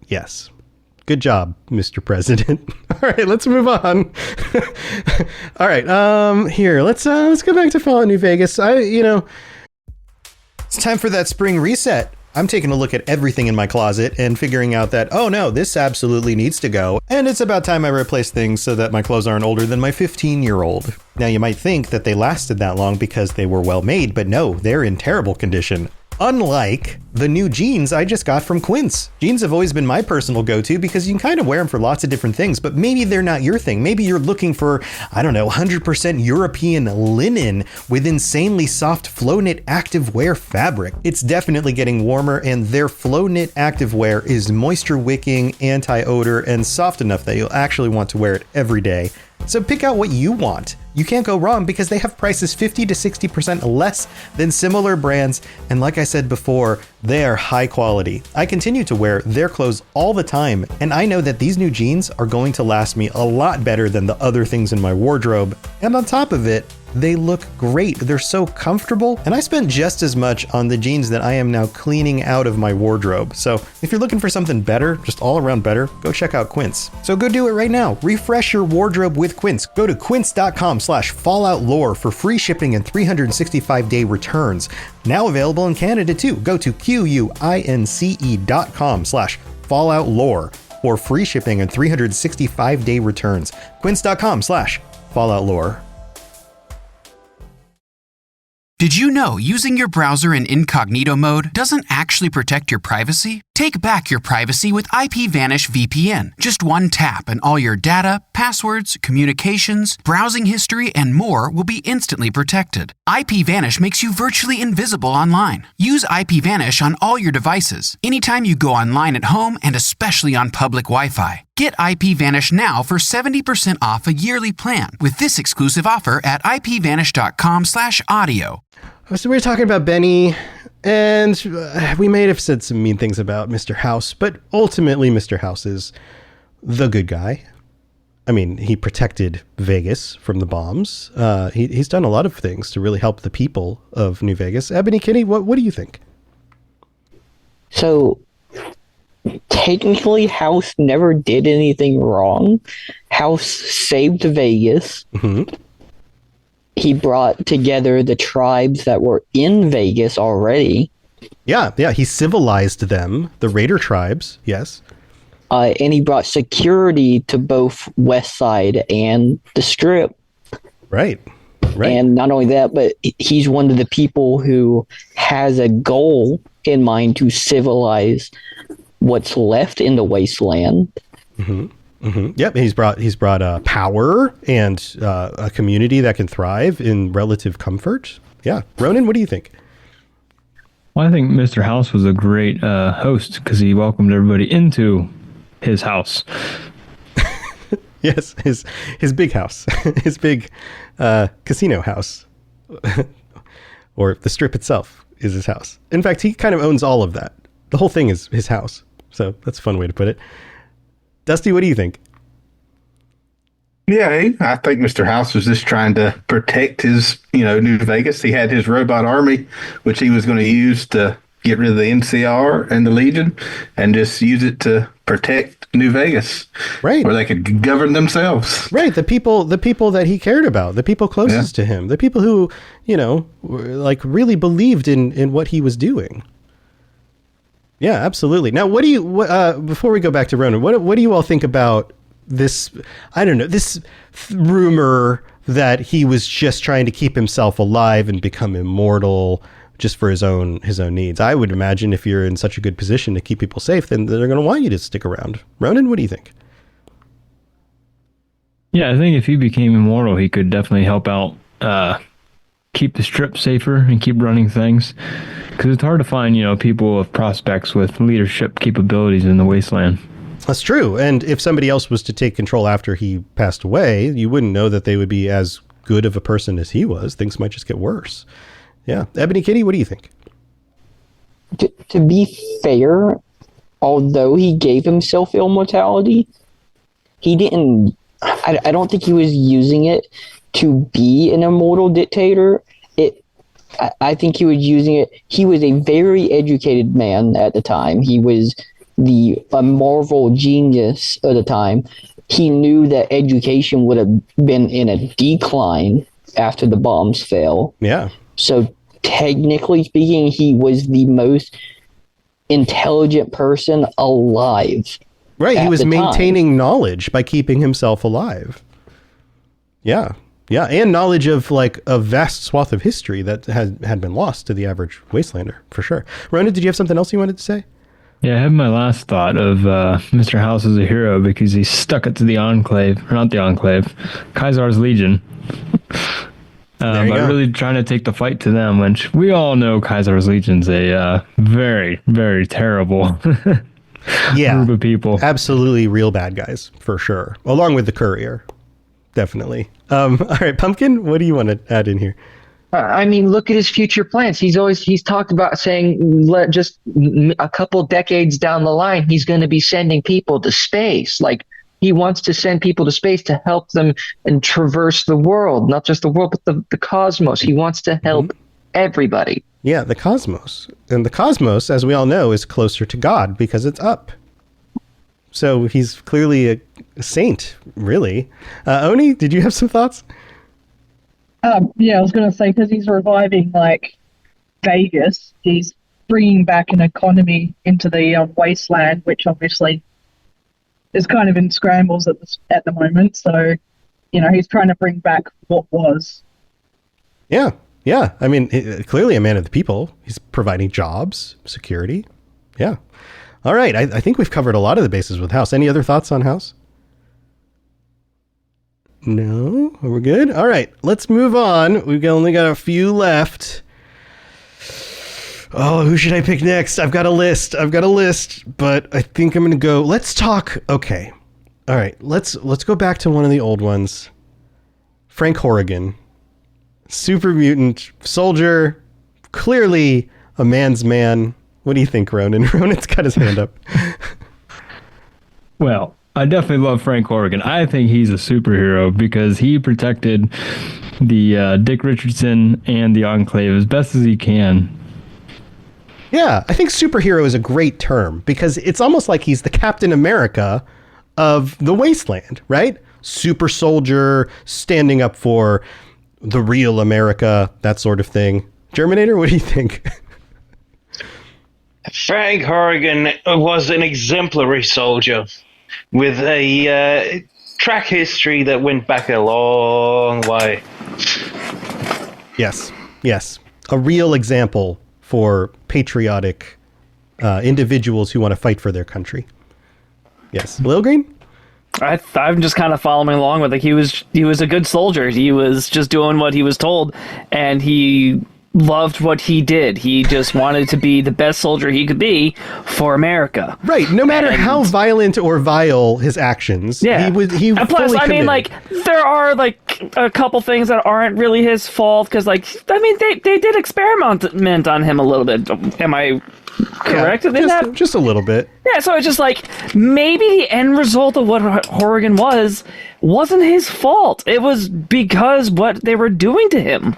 C: Yes. Good job, Mr. President. All right, let's move on. All right, here, let's go back to Fallout New Vegas. It's time for that spring reset. I'm taking a look at everything in my closet and figuring out that, oh no, this absolutely needs to go. And it's about time I replace things so that my clothes aren't older than my 15-year-old. Now, you might think that they lasted that long because they were well made, but no, they're in terrible condition. Unlike the new jeans I just got from Quince. Jeans have always been my personal go-to because you can kind of wear them for lots of different things, but maybe they're not your thing. Maybe you're looking for, 100% European linen with insanely soft flow knit activewear fabric. It's definitely getting warmer, and their flow knit activewear is moisture wicking, anti-odor, and soft enough that you'll actually want to wear it every day. So pick out what you want. You can't go wrong because they have prices 50 to 60% less than similar brands. And like I said before, they are high quality. I continue to wear their clothes all the time, and I know that these new jeans are going to last me a lot better than the other things in my wardrobe. And on top of it, they look great. They're so comfortable. And I spent just as much on the jeans that I am now cleaning out of my wardrobe. So if you're looking for something better, just all around better, go check out Quince. So go do it right now. Refresh your wardrobe with Quince. Go to quince.com/falloutlore for free shipping and 365-day returns. Now available in Canada too. Go to quince.com/falloutlore for free shipping and 365-day returns. Quince.com/falloutlore.
A: Did you know using your browser in incognito mode doesn't actually protect your privacy? Take back your privacy with IPVanish VPN. Just one tap and all your data, passwords, communications, browsing history, and more will be instantly protected. IPVanish makes you virtually invisible online. Use IPVanish on all your devices, anytime you go online at home, and especially on public Wi-Fi. Get IPVanish now for 70% off a yearly plan with this exclusive offer at ipvanish.com/audio.
C: So we were talking about Benny, and we may have said some mean things about Mr. House, but ultimately Mr. House is the good guy. I mean, he protected Vegas from the bombs. He's done a lot of things to really help the people of New Vegas. Ebony Kitty, what do you think?
K: So, technically, House never did anything wrong. House saved Vegas.
C: Mm-hmm.
K: He brought together the tribes that were in Vegas already.
C: Yeah, he civilized them, the Raider tribes, yes.
K: And he brought security to both West Side and the Strip.
C: Right.
K: And not only that, but he's one of the people who has a goal in mind to civilize what's left in the wasteland.
C: Mm-hmm. Mm-hmm. Yep, he's brought power and a community that can thrive in relative comfort. Yeah, Ronan, what do you think?
I: Well, I think Mr. House was a great host because he welcomed everybody into his house.
C: Yes, his big house, his big casino house, or the Strip itself is his house. In fact, he kind of owns all of that. The whole thing is his house. So that's a fun way to put it. Dusty, what do you think?
J: Yeah, I think Mr. House was just trying to protect his, New Vegas. He had his robot army, which he was going to use to get rid of the NCR and the Legion and just use it to protect New Vegas,
C: right?
J: Where they could govern themselves,
C: right? The people that he cared about, the people closest to him, the people who, like really believed in what he was doing. Yeah, absolutely. Now, before we go back to Ronan, what do you all think about this? I don't know, this rumor that he was just trying to keep himself alive and become immortal just for his own needs. I would imagine if you're in such a good position to keep people safe, then they're going to want you to stick around. Ronan, what do you think?
I: Yeah, I think if he became immortal, he could definitely help out, keep the strip safer and keep running things. Because it's hard to find, people with prospects with leadership capabilities in the wasteland.
C: That's true. And if somebody else was to take control after he passed away, you wouldn't know that they would be as good of a person as he was. Things might just get worse. Yeah. Ebony Kitty, what do you think?
K: To be fair, although he gave himself immortality, he didn't. I don't think he was using it to be an immortal dictator. I think he was using it. He was a very educated man at the time. He was a Marvel genius at the time. He knew that education would have been in a decline after the bombs fell.
C: Yeah.
K: So technically speaking, he was the most intelligent person alive.
C: Right. He was maintaining knowledge by keeping himself alive. Yeah. Yeah. And knowledge of like a vast swath of history that had been lost to the average wastelander, for sure. Ronan, did you have something else you wanted to say?
I: Yeah, I have my last thought of Mr. House as a hero because he stuck it to the Enclave, or not the Enclave, Kaisar's Legion. By really trying to take the fight to them, which we all know Kaisar's Legion's a very, very terrible group of people.
C: Absolutely real bad guys, for sure. Along with the Courier, definitely. All right, Pumpkin, what do you want to add in here?
G: I mean, look at his future plans. He's talked about saying just a couple decades down the line, he's going to be sending people to space. Like, he wants to send people to space to help them and traverse the world, not just the world, but the cosmos. He wants to help everybody.
C: Yeah, the cosmos. And the cosmos, as we all know, is closer to God because it's up. So he's clearly a saint, really. Oni, did you have some thoughts?
H: Yeah, I was going to say, because he's reviving, like, Vegas, he's bringing back an economy into the wasteland, which obviously is kind of in scrambles at the moment. So, he's trying to bring back what was.
C: Yeah. I mean, clearly a man of the people. He's providing jobs, security. Yeah. All right. I think we've covered a lot of the bases with House. Any other thoughts on House? No? We're good? All right. Let's move on. We've only got a few left. Oh, who should I pick next? I've got a list, but I think I'm going to go. Let's talk. Okay. All right. Let's go back to one of the old ones. Frank Horrigan. Super mutant soldier. Clearly a man's man. What do you think, Ronan? Ronan's got his hand up.
I: Well, I definitely love Frank Horrigan. I think he's a superhero because he protected the Dick Richardson and the Enclave as best as he can.
C: Yeah, I think superhero is a great term because it's almost like he's the Captain America of the wasteland, right? Super soldier, standing up for the real America, that sort of thing. Germinator, what do you think?
D: Frank Horrigan was an exemplary soldier with a track history that went back a long way.
C: Yes. A real example for patriotic individuals who want to fight for their country. Yes. Lil Green?
E: I'm just kind of following along with it. He was a good soldier. He was just doing what he was told, and he loved what he did. He just wanted to be the best soldier he could be for America.
C: Right. No matter how violent or vile his actions.
E: Yeah.
C: He
E: and plus,
C: fully
E: I mean,
C: committed.
E: like, there are like a couple things that aren't really his fault because, like, I mean, they did experiment on him a little bit. Am I correct in that?
C: Just a little bit.
E: Yeah. So it's just like maybe the end result of what Horrigan wasn't his fault. It was because what they were doing to him.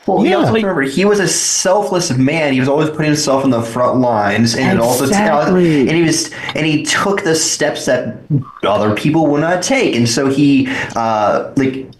F: Well, you also remember he was a selfless man. He was always putting himself in the front lines, and he took the steps that other people would not take. And so he, him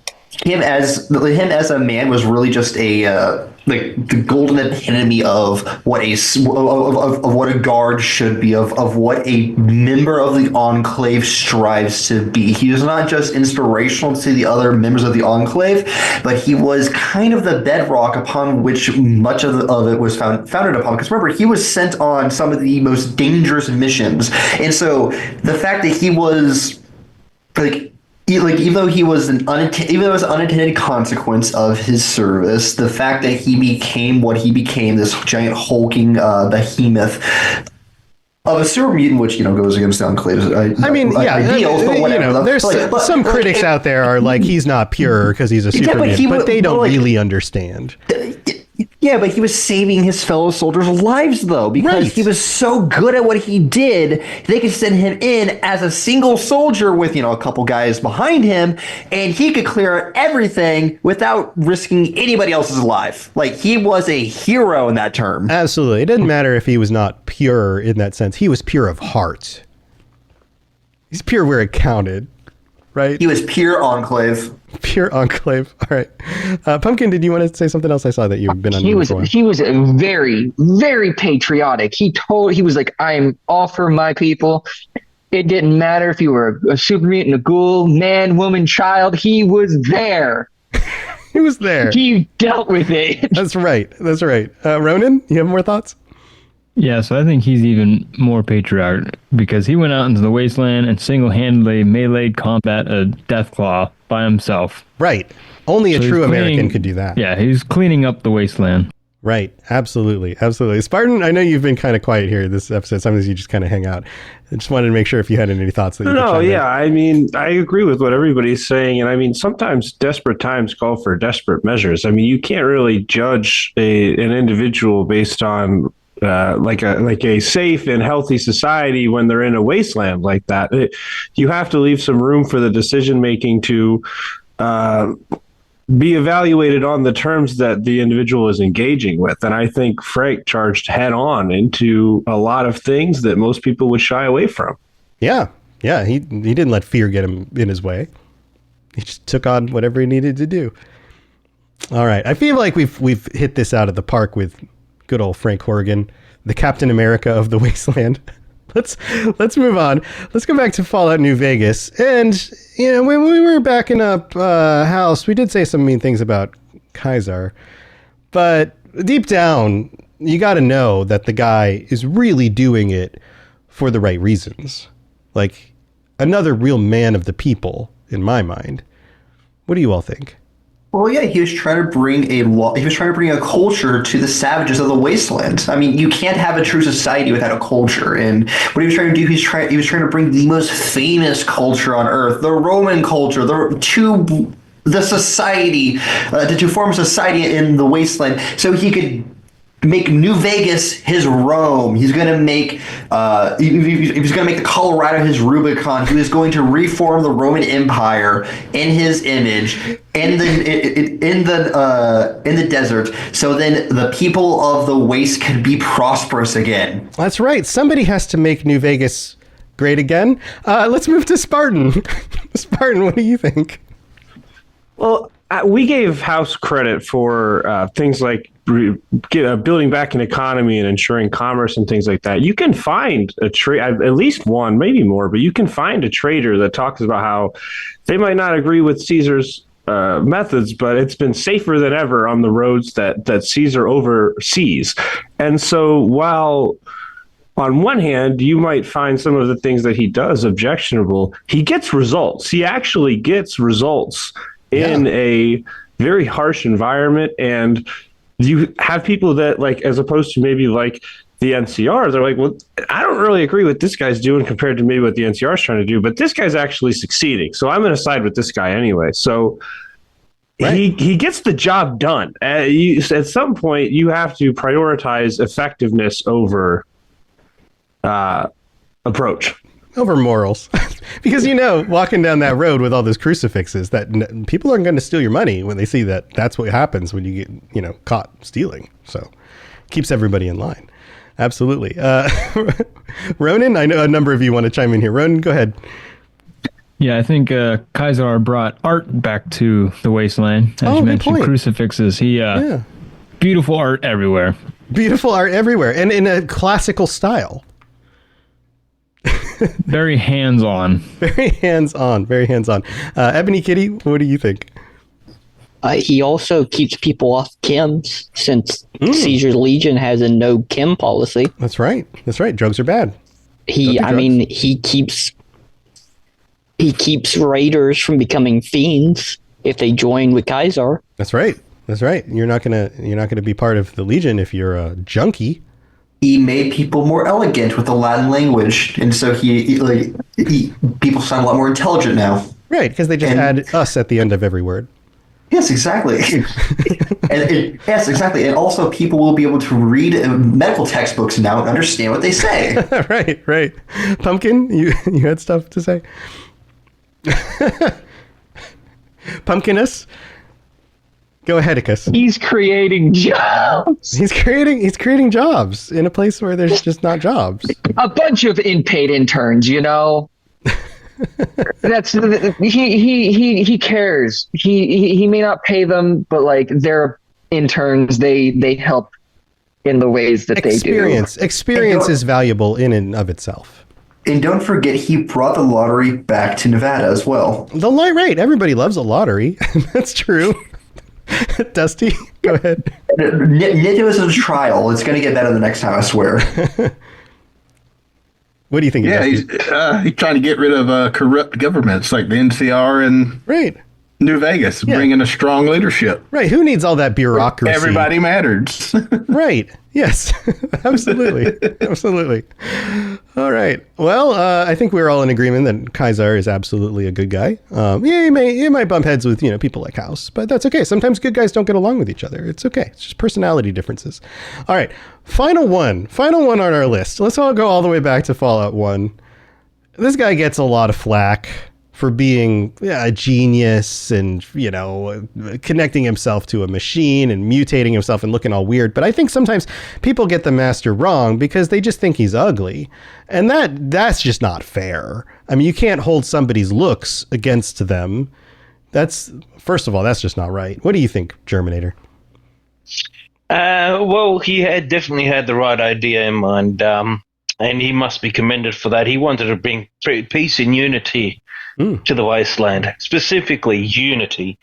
F: as a man was really just a the golden epitome of what a guard should be, of what a member of the Enclave strives to be. He was not just inspirational to the other members of the Enclave, but he was kind of the bedrock upon which much of it was founded upon. Because remember, he was sent on some of the most dangerous missions, and so the fact that he was even though it was an unintended consequence of his service, the fact that he became what he became, this giant hulking behemoth of a super mutant, which goes against the Enclave's ideals, but whatever.
C: There's some critics out there are like, he's not pure because he's a super mutant, but they don't really understand.
F: Yeah, but he was saving his fellow soldiers' lives, though, because he was so good at what he did, they could send him in as a single soldier with, a couple guys behind him, and he could clear everything without risking anybody else's life. Like, he was a hero in that term.
C: Absolutely. It didn't matter if he was not pure in that sense. He was pure of heart. He's pure where it counted, right?
F: He was pure Enclave.
C: Pure Enclave. All right. Pumpkin, did you want to say something else? I saw that you've been on.
G: He was very, very patriotic. He was like, I'm all for my people. It didn't matter if you were a super mutant, a ghoul, man, woman, child. He was there.
C: He was there.
G: He dealt with it.
C: That's right. Ronan, you have more thoughts?
I: Yeah, so I think he's even more patriotic because he went out into the wasteland and single-handedly meleeed combat a Deathclaw by himself.
C: Right. Only a true American could do that.
I: Yeah, he's cleaning up the wasteland.
C: Right. Absolutely. Spartan, I know you've been kind of quiet here this episode. Sometimes you just kind of hang out. I just wanted to make sure if you had any thoughts that you could chime in.
L: I mean, I agree with what everybody's saying. And I mean, sometimes desperate times call for desperate measures. I mean, you can't really judge an individual based on like a safe and healthy society when they're in a wasteland like that. You have to leave some room for the decision making to be evaluated on the terms that the individual is engaging with. And I think Frank charged head on into a lot of things that most people would shy away from.
C: Yeah. He didn't let fear get him in his way. He just took on whatever he needed to do. All right. I feel like we've hit this out of the park with good old Frank Horrigan, the Captain America of the Wasteland. Let's move on. Let's go back to Fallout New Vegas. And when we were backing up House, we did say some mean things about Kaiser. But deep down, you got to know that the guy is really doing it for the right reasons. Like, another real man of the people, in my mind. What do you all think?
F: Well, yeah, he was trying to bring a culture to the savages of the wasteland. I mean, you can't have a true society without a culture. And what he was trying to do, he was trying to bring the most famous culture on Earth, the Roman culture, to form a society in the wasteland, so he could make New Vegas his Rome. He's going to make he was going to make the Colorado his Rubicon. He was going to reform the Roman Empire in his image in the desert. So then the people of the waste could be prosperous again.
C: That's right. Somebody has to make New Vegas great again. Let's move to Spartan. Spartan, what do you think?
L: Well, we gave House credit for things like building back an economy and ensuring commerce and things like that. You can find at least one, maybe more, but you can find a trader that talks about how they might not agree with Caesar's methods, but it's been safer than ever on the roads that Caesar oversees. And so while on one hand, you might find some of the things that he does objectionable, he gets results. He actually gets results in a very harsh environment. And you have people that, like, as opposed to maybe like the NCR, they're like, well, I don't really agree with this guy's doing compared to maybe what the NCR is trying to do, but this guy's actually succeeding. So I'm going to side with this guy anyway. So he gets the job done. At some point, you have to prioritize effectiveness over approach.
C: over morals. Because, walking down that road with all those crucifixes, that people aren't going to steal your money when they see that that's what happens when you get, caught stealing. So keeps everybody in line. Absolutely. Ronan, I know a number of you want to chime in here. Ronan, go ahead.
I: Yeah, I think Kaisar brought art back to the wasteland. As you mentioned, crucifixes. Beautiful art everywhere.
C: Beautiful art everywhere, and in a classical style.
I: Very hands-on.
C: Very hands-on. Very hands-on. Ebony Kitty, what do you think?
K: He also keeps people off chems, since Caesar Legion has a no chem policy.
C: That's right. Drugs are bad.
K: He keeps raiders from becoming fiends if they join with Kaisar.
C: That's right. You're not gonna be part of the Legion if you're a junkie.
F: He made people more elegant with the Latin language, and so people sound a lot more intelligent now.
C: Right, because they just add us at the end of every word.
F: Yes, exactly. Yes, exactly. And also, people will be able to read medical textbooks now and understand what they say.
C: Right. Pumpkin, you had stuff to say? Pumpkinus? Go ahead, Icarus.
G: He's creating jobs.
C: He's creating jobs in a place where there's just not jobs.
G: A bunch of unpaid interns, That's he cares. He may not pay them, but they're interns. They help in the ways that they do.
C: Experience is valuable in and of itself.
F: And don't forget, he brought the lottery back to Nevada as well.
C: Right. Everybody loves a lottery. That's true. Dusty, go ahead.
F: Nito is a trial. It's going to get better the next time, I swear.
C: What do you think?
J: Yeah, he's trying to get rid of corrupt governments like the NCR and New Vegas, bringing a strong leadership.
C: Right. Who needs all that bureaucracy?
J: Everybody matters.
C: Right. Yes. Absolutely. All right. Well, I think we're all in agreement that Kaisar is absolutely a good guy. He might bump heads with people like House, but that's okay. Sometimes good guys don't get along with each other. It's okay. It's just personality differences. All right. Final one on our list. Let's all go all the way back to Fallout 1. This guy gets a lot of flack for being a genius and, connecting himself to a machine and mutating himself and looking all weird. But I think sometimes people get the master wrong because they just think he's ugly. And that's just not fair. I mean, you can't hold somebody's looks against them. First of all, that's just not right. What do you think, Germinator?
D: Well, he had definitely had the right idea in mind, and he must be commended for that. He wanted to bring peace and unity to the wasteland, specifically unity.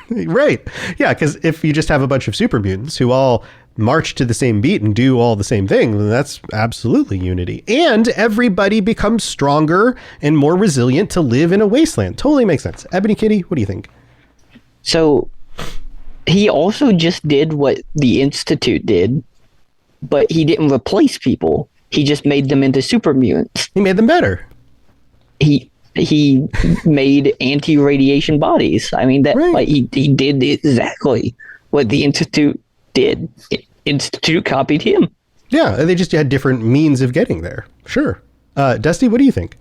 C: Right. Yeah, because if you just have a bunch of super mutants who all march to the same beat and do all the same thing, then that's absolutely unity. And everybody becomes stronger and more resilient to live in a wasteland. Totally makes sense. Ebony Kitty, what do you think?
K: So he also just did what the Institute did, but he didn't replace people. He just made them into super mutants.
C: He made them better.
K: He made anti-radiation bodies. I mean, he did exactly what the Institute did. Institute copied him.
C: Yeah, they just had different means of getting there. Sure. Dusty, what do you think?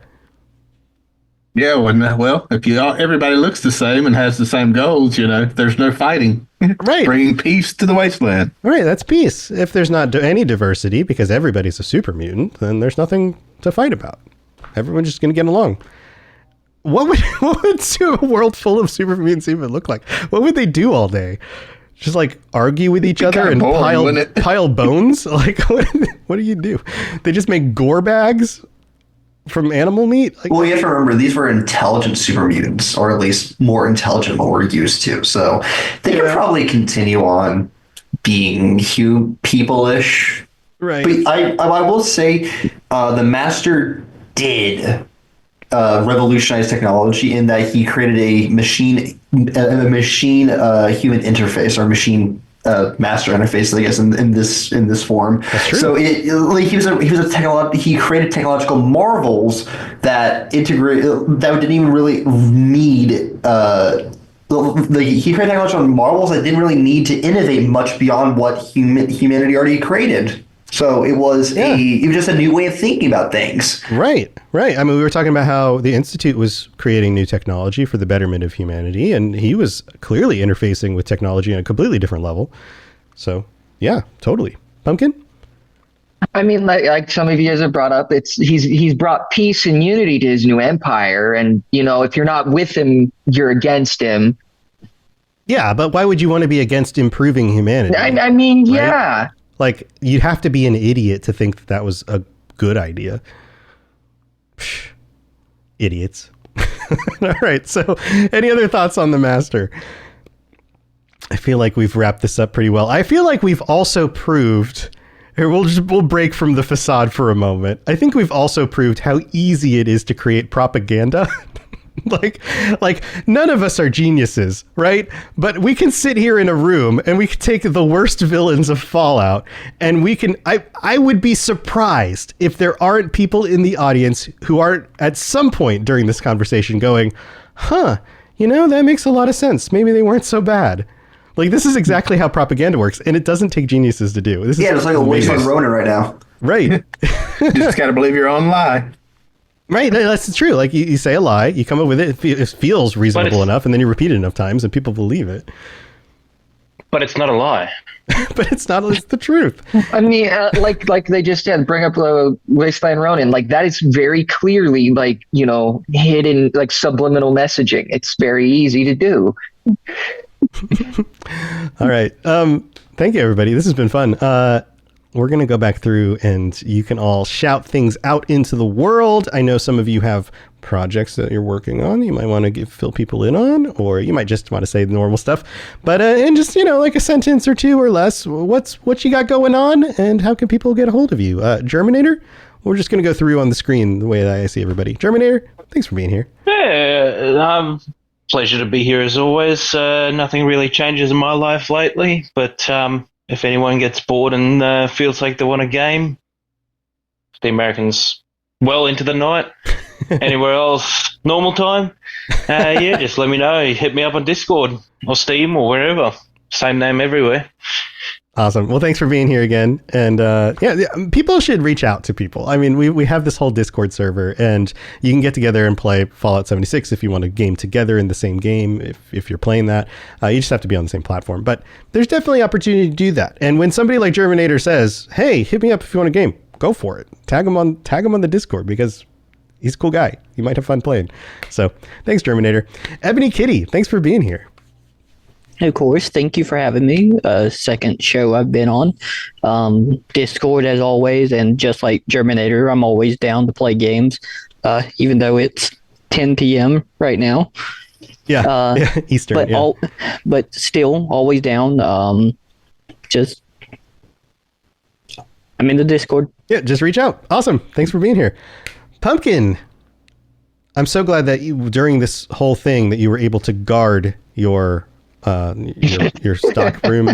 J: Yeah, well, if everybody looks the same and has the same goals, there's no fighting.
C: Right.
J: Bringing peace to the wasteland.
C: Right, that's peace. If there's not any diversity because everybody's a super mutant, then there's nothing to fight about. Everyone's just going to get along. What would a world full of super mutants even look like? What would they do all day? Just argue with each other and pile bones? What do you do? They just make gore bags from animal meat?
F: Well, you have to remember, these were intelligent super mutants, or at least more intelligent than what we're used to. So they could probably continue on being people-ish.
C: Right.
F: But I will say the Master did revolutionize technology in that he created a machine human interface, or machine master interface, I guess, in this form.
C: That's true.
F: So he created technological marvels that didn't even really need he created technological marvels that didn't really need to innovate much beyond what humanity already created. So it was just a new way of thinking about things.
C: Right. I mean, we were talking about how the Institute was creating new technology for the betterment of humanity, and he was clearly interfacing with technology on a completely different level. So, yeah, totally. Pumpkin?
G: I mean, like some of you guys have brought up, he's brought peace and unity to his new empire, and if you're not with him, you're against him.
C: Yeah, but why would you want to be against improving humanity?
G: I mean, right? Yeah.
C: Like, you'd have to be an idiot to think that was a good idea. Psh, idiots. All right, so any other thoughts on the Master? I feel like we've wrapped this up pretty well. I feel like we've also proved... Here, we'll break from the facade for a moment. I think we've also proved how easy it is to create propaganda. like none of us are geniuses, right? But we can sit here in a room and we can take the worst villains of Fallout and we can, I would be surprised if there aren't people in the audience who aren't at some point during this conversation going, that makes a lot of sense. Maybe they weren't so bad. Like, this is exactly how propaganda works, and it doesn't take geniuses to do. This
F: it's like a waste on Rona right now.
C: Right.
J: You just got to believe your own lie.
C: Right, that's true. Like, you say a lie, you come up with it, it feels reasonable enough, and then you repeat it enough times, and people believe it.
D: But it's not a lie.
C: But it's the truth.
G: I mean, like they just said, bring up Wasteland Ronin. Like, that is very clearly, hidden, subliminal messaging. It's very easy to do.
C: All right. Thank you, everybody. This has been fun. We're going to go back through and you can all shout things out into the world. I know some of you have projects that you're working on. You might want to fill people in on, or you might just want to say the normal stuff. But, and just, like a sentence or two or less, what you got going on and how can people get a hold of you? Germinator, we're just going to go through on the screen the way that I see everybody. Germinator, thanks for being here.
D: Yeah, pleasure to be here as always. Nothing really changes in my life lately, but if anyone gets bored and feels like they want a game, the Americans well into the night, anywhere else normal time, just let me know. Hit me up on Discord or Steam or wherever. Same name everywhere.
C: Awesome. Well, thanks for being here again. And people should reach out to people. I mean, we have this whole Discord server, and you can get together and play Fallout 76 if you want to game together in the same game. If you're playing that, you just have to be on the same platform. But there's definitely opportunity to do that. And when somebody like Germinator says, "Hey, hit me up if you want a game," go for it. Tag him on the Discord because he's a cool guy. You might have fun playing. So thanks, Germinator. Ebony Kitty, thanks for being here.
K: Of course. Thank you for having me. Second show I've been on. Discord as always, and just like Germinator, I'm always down to play games, even though it's 10 p.m. right now.
C: Yeah, Eastern.
K: But still, always down. I'm in the Discord.
C: Yeah, just reach out. Awesome. Thanks for being here. Pumpkin, I'm so glad that during this whole thing that you were able to guard your stock room.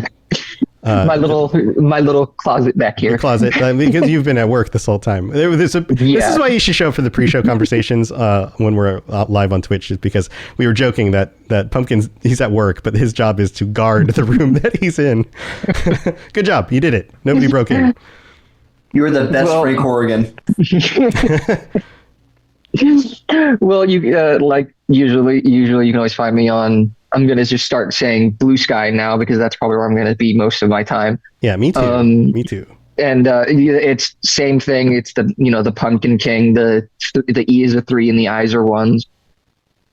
G: My little closet back here.
C: Closet, because you've been at work this whole time. This is why you should show up for the pre-show conversations when we're live on Twitch, is because we were joking that Pumpkin's, he's at work, but his job is to guard the room that he's in. Good job. You did it. Nobody broke in.
F: You were the best Frank Horrigan.
G: Well, you usually you can always find me on. I'm going to just start saying Blue Sky now because that's probably where I'm going to be most of my time.
C: Yeah, me too. Me too.
G: And it's same thing. It's the Pumpkin King. The E is a 3 and the I's are 1s.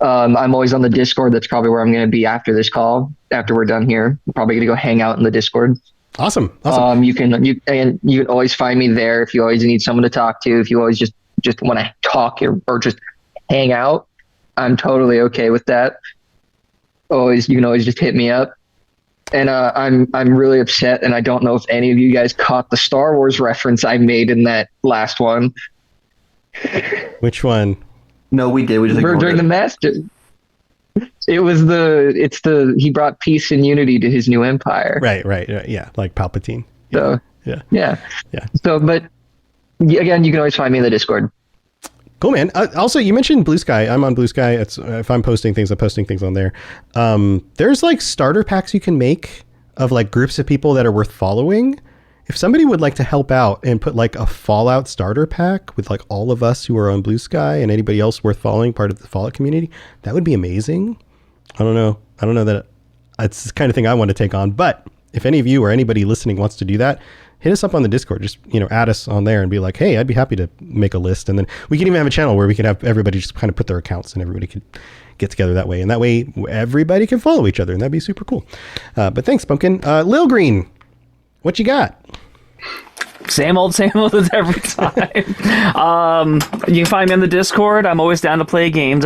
G: I'm always on the Discord. That's probably where I'm going to be after this call. After we're done here, I'm probably going to go hang out in the Discord.
C: Awesome.
G: You can always find me there if you always need someone to talk to. If you always just want to talk or just hang out, I'm totally okay with that. You can always just hit me up. And I'm really upset, and I don't know if any of you guys caught the Star Wars reference I made in that last one.
C: Which one?
F: No, we did. We just
G: during the Master. He brought peace and unity to his new empire.
C: Right. Yeah, like Palpatine.
G: So yeah. So, but again, you can always find me in the Discord.
C: Cool, man. Also, you mentioned Blue Sky. I'm on Blue Sky. If I'm posting things, I'm posting things on there. There's like starter packs you can make of like groups of people that are worth following. if somebody would like to help out and put like a Fallout starter pack with like all of us who are on Blue Sky and anybody else worth following, part of the Fallout community, that would be amazing. I don't know that it's the kind of thing I want to take on, but if any of you or anybody listening wants to do that, hit us up on the Discord. Just, add us on there and be like, hey, I'd be happy to make a list. And then we can even have a channel where we could have everybody just kind of put their accounts and everybody could get together that way. And that way everybody can follow each other and that'd be super cool. But thanks, Pumpkin. Lil Green, what you got?
E: Same old as every time. You can find me on the Discord. I'm always down to play games.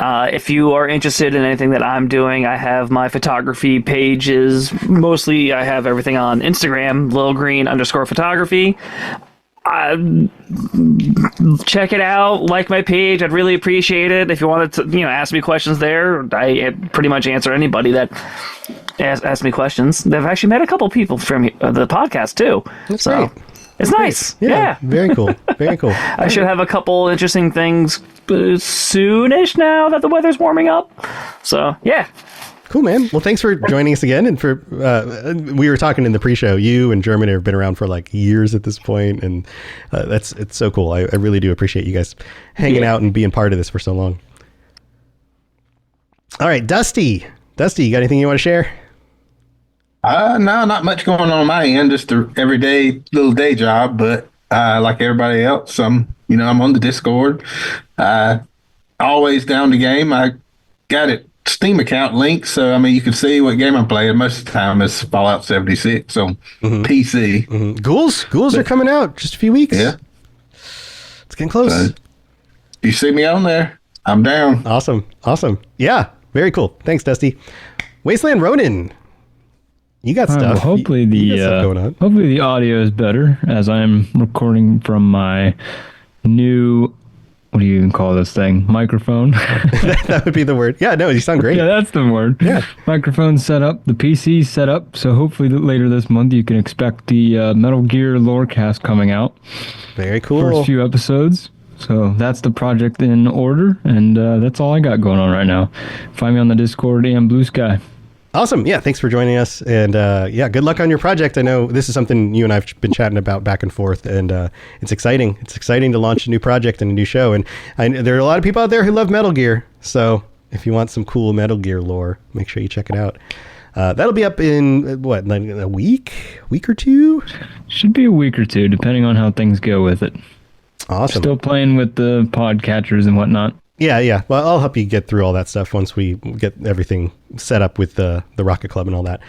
E: If you are interested in anything that I'm doing, I have my photography pages. Mostly I have everything on Instagram, lilgreen_photography. Check it out, like my page. I'd really appreciate it. If you wanted to, ask me questions there, I pretty much answer anybody that asks me questions. I've actually met a couple people from the podcast too.
C: That's great.
E: It's nice. Yeah.
C: Very cool. Very cool.
E: I should have a couple interesting things soonish now that the weather's warming up. So, yeah.
C: Cool, man. Well, thanks for joining us again. And for we were talking in the pre-show, you and Germany have been around for like years at this point, and it's so cool. I really do appreciate you guys hanging out and being part of this for so long. All right, Dusty, you got anything you want to share?
J: No, not much going on my end. Just the everyday little day job, but like everybody else, I'm on the Discord. Always down the game. I got it. Steam account link, so you can see what game I'm playing. Most of the time it's Fallout 76 on PC.
C: Mm-hmm. Ghouls are coming out just a few weeks.
J: Yeah,
C: it's getting close.
J: So, you see me on there, I'm down.
C: Awesome. Yeah, very cool. Thanks, Dusty. Wasteland Ronin, you got stuff.
I: Well, hopefully hopefully the audio is better as I'm recording from my new, what do you even call this thing? Microphone.
C: That would be the word. Yeah, no, you sound great.
I: Yeah, that's the word.
C: Yeah.
I: Microphone set up, the PC set up. So hopefully later this month you can expect the Metal Gear Lorecast coming out.
C: Very cool.
I: First few episodes. So that's the project in order. And that's all I got going on right now. Find me on the Discord and Blue Sky.
C: Awesome. Yeah, thanks for joining us. And good luck on your project. I know this is something you and I have been chatting about back and forth, and it's exciting. It's exciting to launch a new project and a new show. And there are a lot of people out there who love Metal Gear. So if you want some cool Metal Gear lore, make sure you check it out. That'll be up in, like a week or two?
I: Should be a week or two, depending on how things go with it.
C: Awesome.
I: Still playing with the podcatchers and whatnot.
C: Yeah. Well, I'll help you get through all that stuff once we get everything set up with the Rocket Club and all that.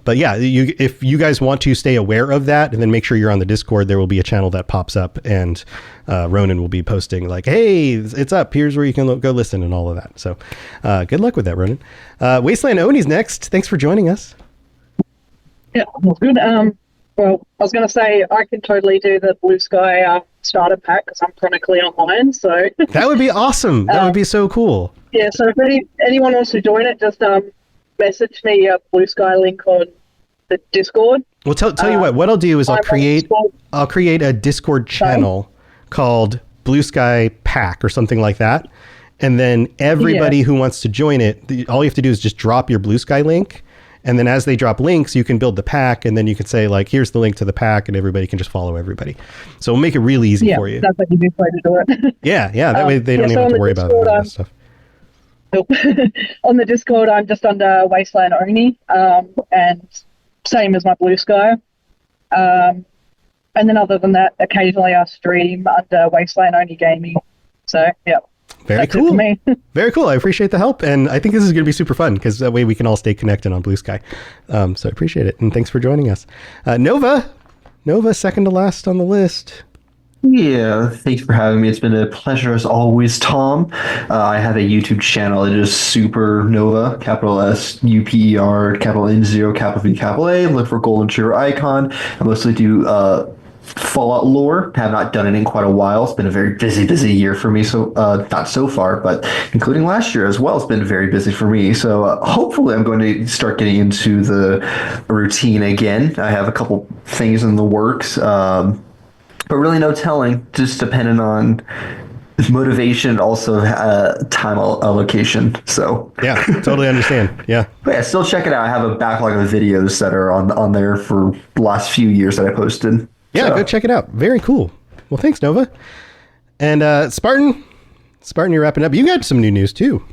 C: But yeah, if you guys want to stay aware of that, and then make sure you're on the Discord, there will be a channel that pops up, and Ronan will be posting like, hey, it's up. Here's where you can go listen and all of that. So good luck with that, Ronan. Wasteland Oni's next. Thanks for joining us.
H: Yeah, well, good. Well, I was going to say I can totally do the Blue Sky starter pack because I'm chronically online. So
C: that would be awesome. That would be so cool.
H: Yeah. So if anyone wants to join it, just message me a Blue Sky link on the Discord.
C: Well, tell you what I'll do is I'll create a Discord channel called Blue Sky Pack or something like that, and then everybody who wants to join it, all you have to do is just drop your Blue Sky link. And then as they drop links, you can build the pack, and then you can say, like, here's the link to the pack, and everybody can just follow everybody. So we'll make it really easy for you.
H: That's like a good way to do it.
C: Yeah. That way they don't even have to worry about that stuff.
H: Nope. On the Discord, I'm just under Wasteland Oni, and same as my Blue Sky. And then other than that, occasionally I stream under Wasteland Oni Gaming. So, yeah.
C: Very cool. Very cool. I appreciate the help. And I think this is going to be super fun because that way we can all stay connected on Blue Sky. So I appreciate it. And thanks for joining us. Nova, second to last on the list.
F: Yeah, thanks for having me. It's been a pleasure as always, Tom. I have a YouTube channel. It is Supernova, capital SUPER, capital N0, capital V, capital A. Look for golden trigger icon. I mostly do Fallout lore. Have not done it in quite a while. It's been a very busy year for me. So not so far, but including last year as well, it's been very busy for me. So hopefully I'm going to start getting into the routine again. I have a couple things in the works, but really no telling. Just depending on motivation, also time allocation. So
C: yeah, totally understand. Yeah.
F: But yeah, still check it out. I have a backlog of videos that are on there for the last few years that I posted.
C: Yeah, go check it out. Very cool. Well, thanks, Nova. And Spartan, you're wrapping up. You got some new news too.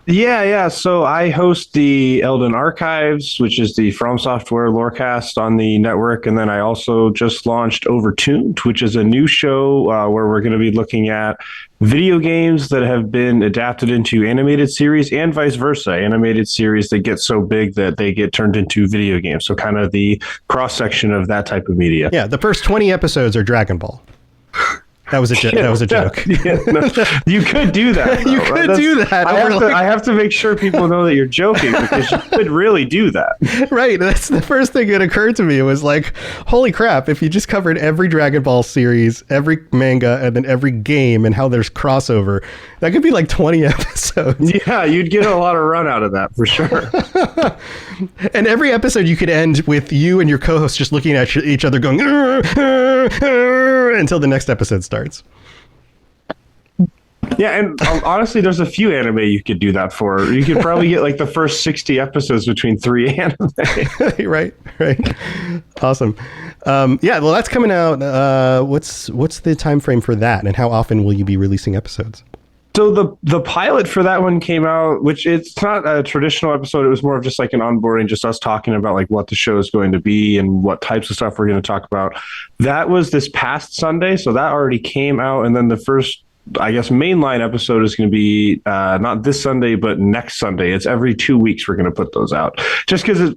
L: Yeah. So I host the Elden Archives, which is the From Software Lorecast on the network. And then I also just launched Overtuned, which is a new show where we're going to be looking at video games that have been adapted into animated series and vice versa. Animated series that get so big that they get turned into video games. So kind of the cross-section of that type of media.
C: Yeah, the first 20 episodes are Dragon Ball. That was a joke. That was a joke.
L: Yeah, no, you could do that.
C: You could do that.
L: I have to make sure people know that you're joking, because you could really do that.
C: Right. That's the first thing that occurred to me. It was like, holy crap, if you just covered every Dragon Ball series, every manga, and then every game, and how there's crossover, that could be like 20 episodes.
L: Yeah, you'd get a lot of run out of that for sure.
C: And every episode you could end with you and your co-host just looking at each other going, until the next episode starts.
L: Yeah, and honestly, there's a few anime you could do that for. You could probably get like the first 60 episodes between 3 anime.
C: Right. Awesome. Yeah, well, that's coming out. What's the time frame for that, and how often will you be releasing episodes?
L: So the pilot for that one came out, which it's not a traditional episode. It was more of just like an onboarding, just us talking about like what the show is going to be and what types of stuff we're going to talk about. That was this past Sunday, so that already came out. And then the first, I guess, mainline episode is going to be not this Sunday, but next Sunday. It's every 2 weeks we're going to put those out. Just because,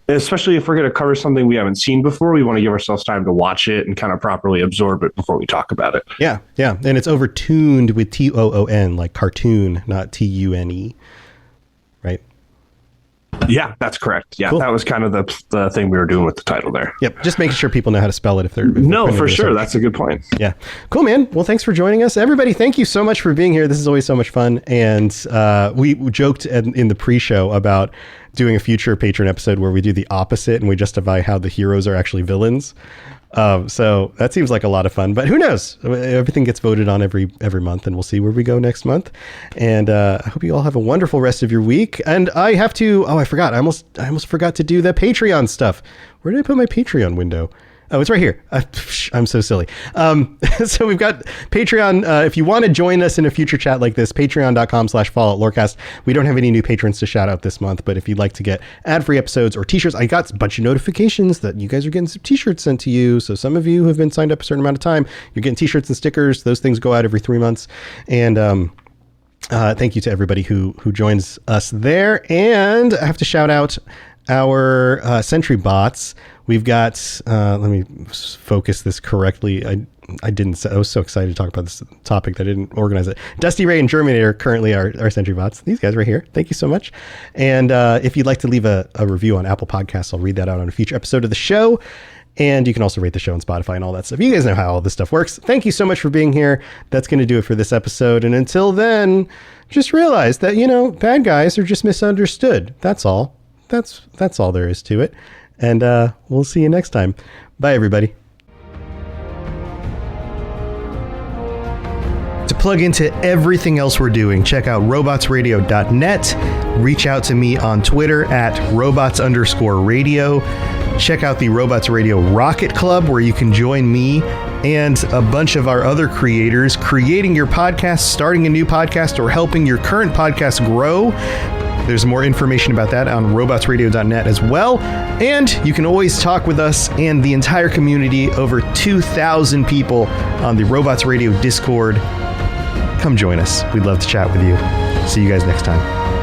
L: especially if we're going to cover something we haven't seen before, we want to give ourselves time to watch it and kind of properly absorb it before we talk about it.
C: Yeah. And it's Overtuned with TOON, like cartoon, not TUNE. Right?
L: Yeah, that's correct. Yeah,
C: cool.
L: That was kind of the thing we were doing with the title there.
C: Yep, just making sure people know how to spell it if they're...
L: No, for sure. That's a good point.
C: Yeah. Cool, man. Well, thanks for joining us. Everybody, thank you so much for being here. This is always so much fun. And we joked in the pre-show about doing a future Patron episode where we do the opposite and we justify how the heroes are actually villains. So that seems like a lot of fun, but who knows? Everything gets voted on every month, and we'll see where we go next month. And I hope you all have a wonderful rest of your week. And I have to, I forgot. I almost forgot to do the Patreon stuff. Where did I put my Patreon window? Oh, it's right here. I'm so silly. So we've got Patreon. If you want to join us in a future chat like this, patreon.com/FalloutLorecast. We don't have any new patrons to shout out this month, but if you'd like to get ad-free episodes or t-shirts, I got a bunch of notifications that you guys are getting some t-shirts sent to you. So some of you who have been signed up a certain amount of time, you're getting t-shirts and stickers. Those things go out every 3 months. And thank you to everybody who joins us there. And I have to shout out our Sentry bots. We've got, let me focus this correctly. I was so excited to talk about this topic that I didn't organize it. Dusty Ray and Germinator are currently our Sentry bots. These guys right here. Thank you so much. And if you'd like to leave a review on Apple Podcasts, I'll read that out on a future episode of the show. And you can also rate the show on Spotify and all that stuff. You guys know how all this stuff works. Thank you so much for being here. That's going to do it for this episode. And until then, just realize that, bad guys are just misunderstood. That's all. That's all there is to it. And we'll see you next time. Bye, everybody. To plug into everything else we're doing, check out robotsradio.net. Reach out to me on Twitter at robots_radio. Check out the Robots Radio Rocket Club, where you can join me and a bunch of our other creators creating your podcast, starting a new podcast, or helping your current podcast grow. There's more information about that on robotsradio.net as well. And you can always talk with us and the entire community, over 2,000 people on the Robots Radio Discord. Come join us. We'd love to chat with you. See you guys next time.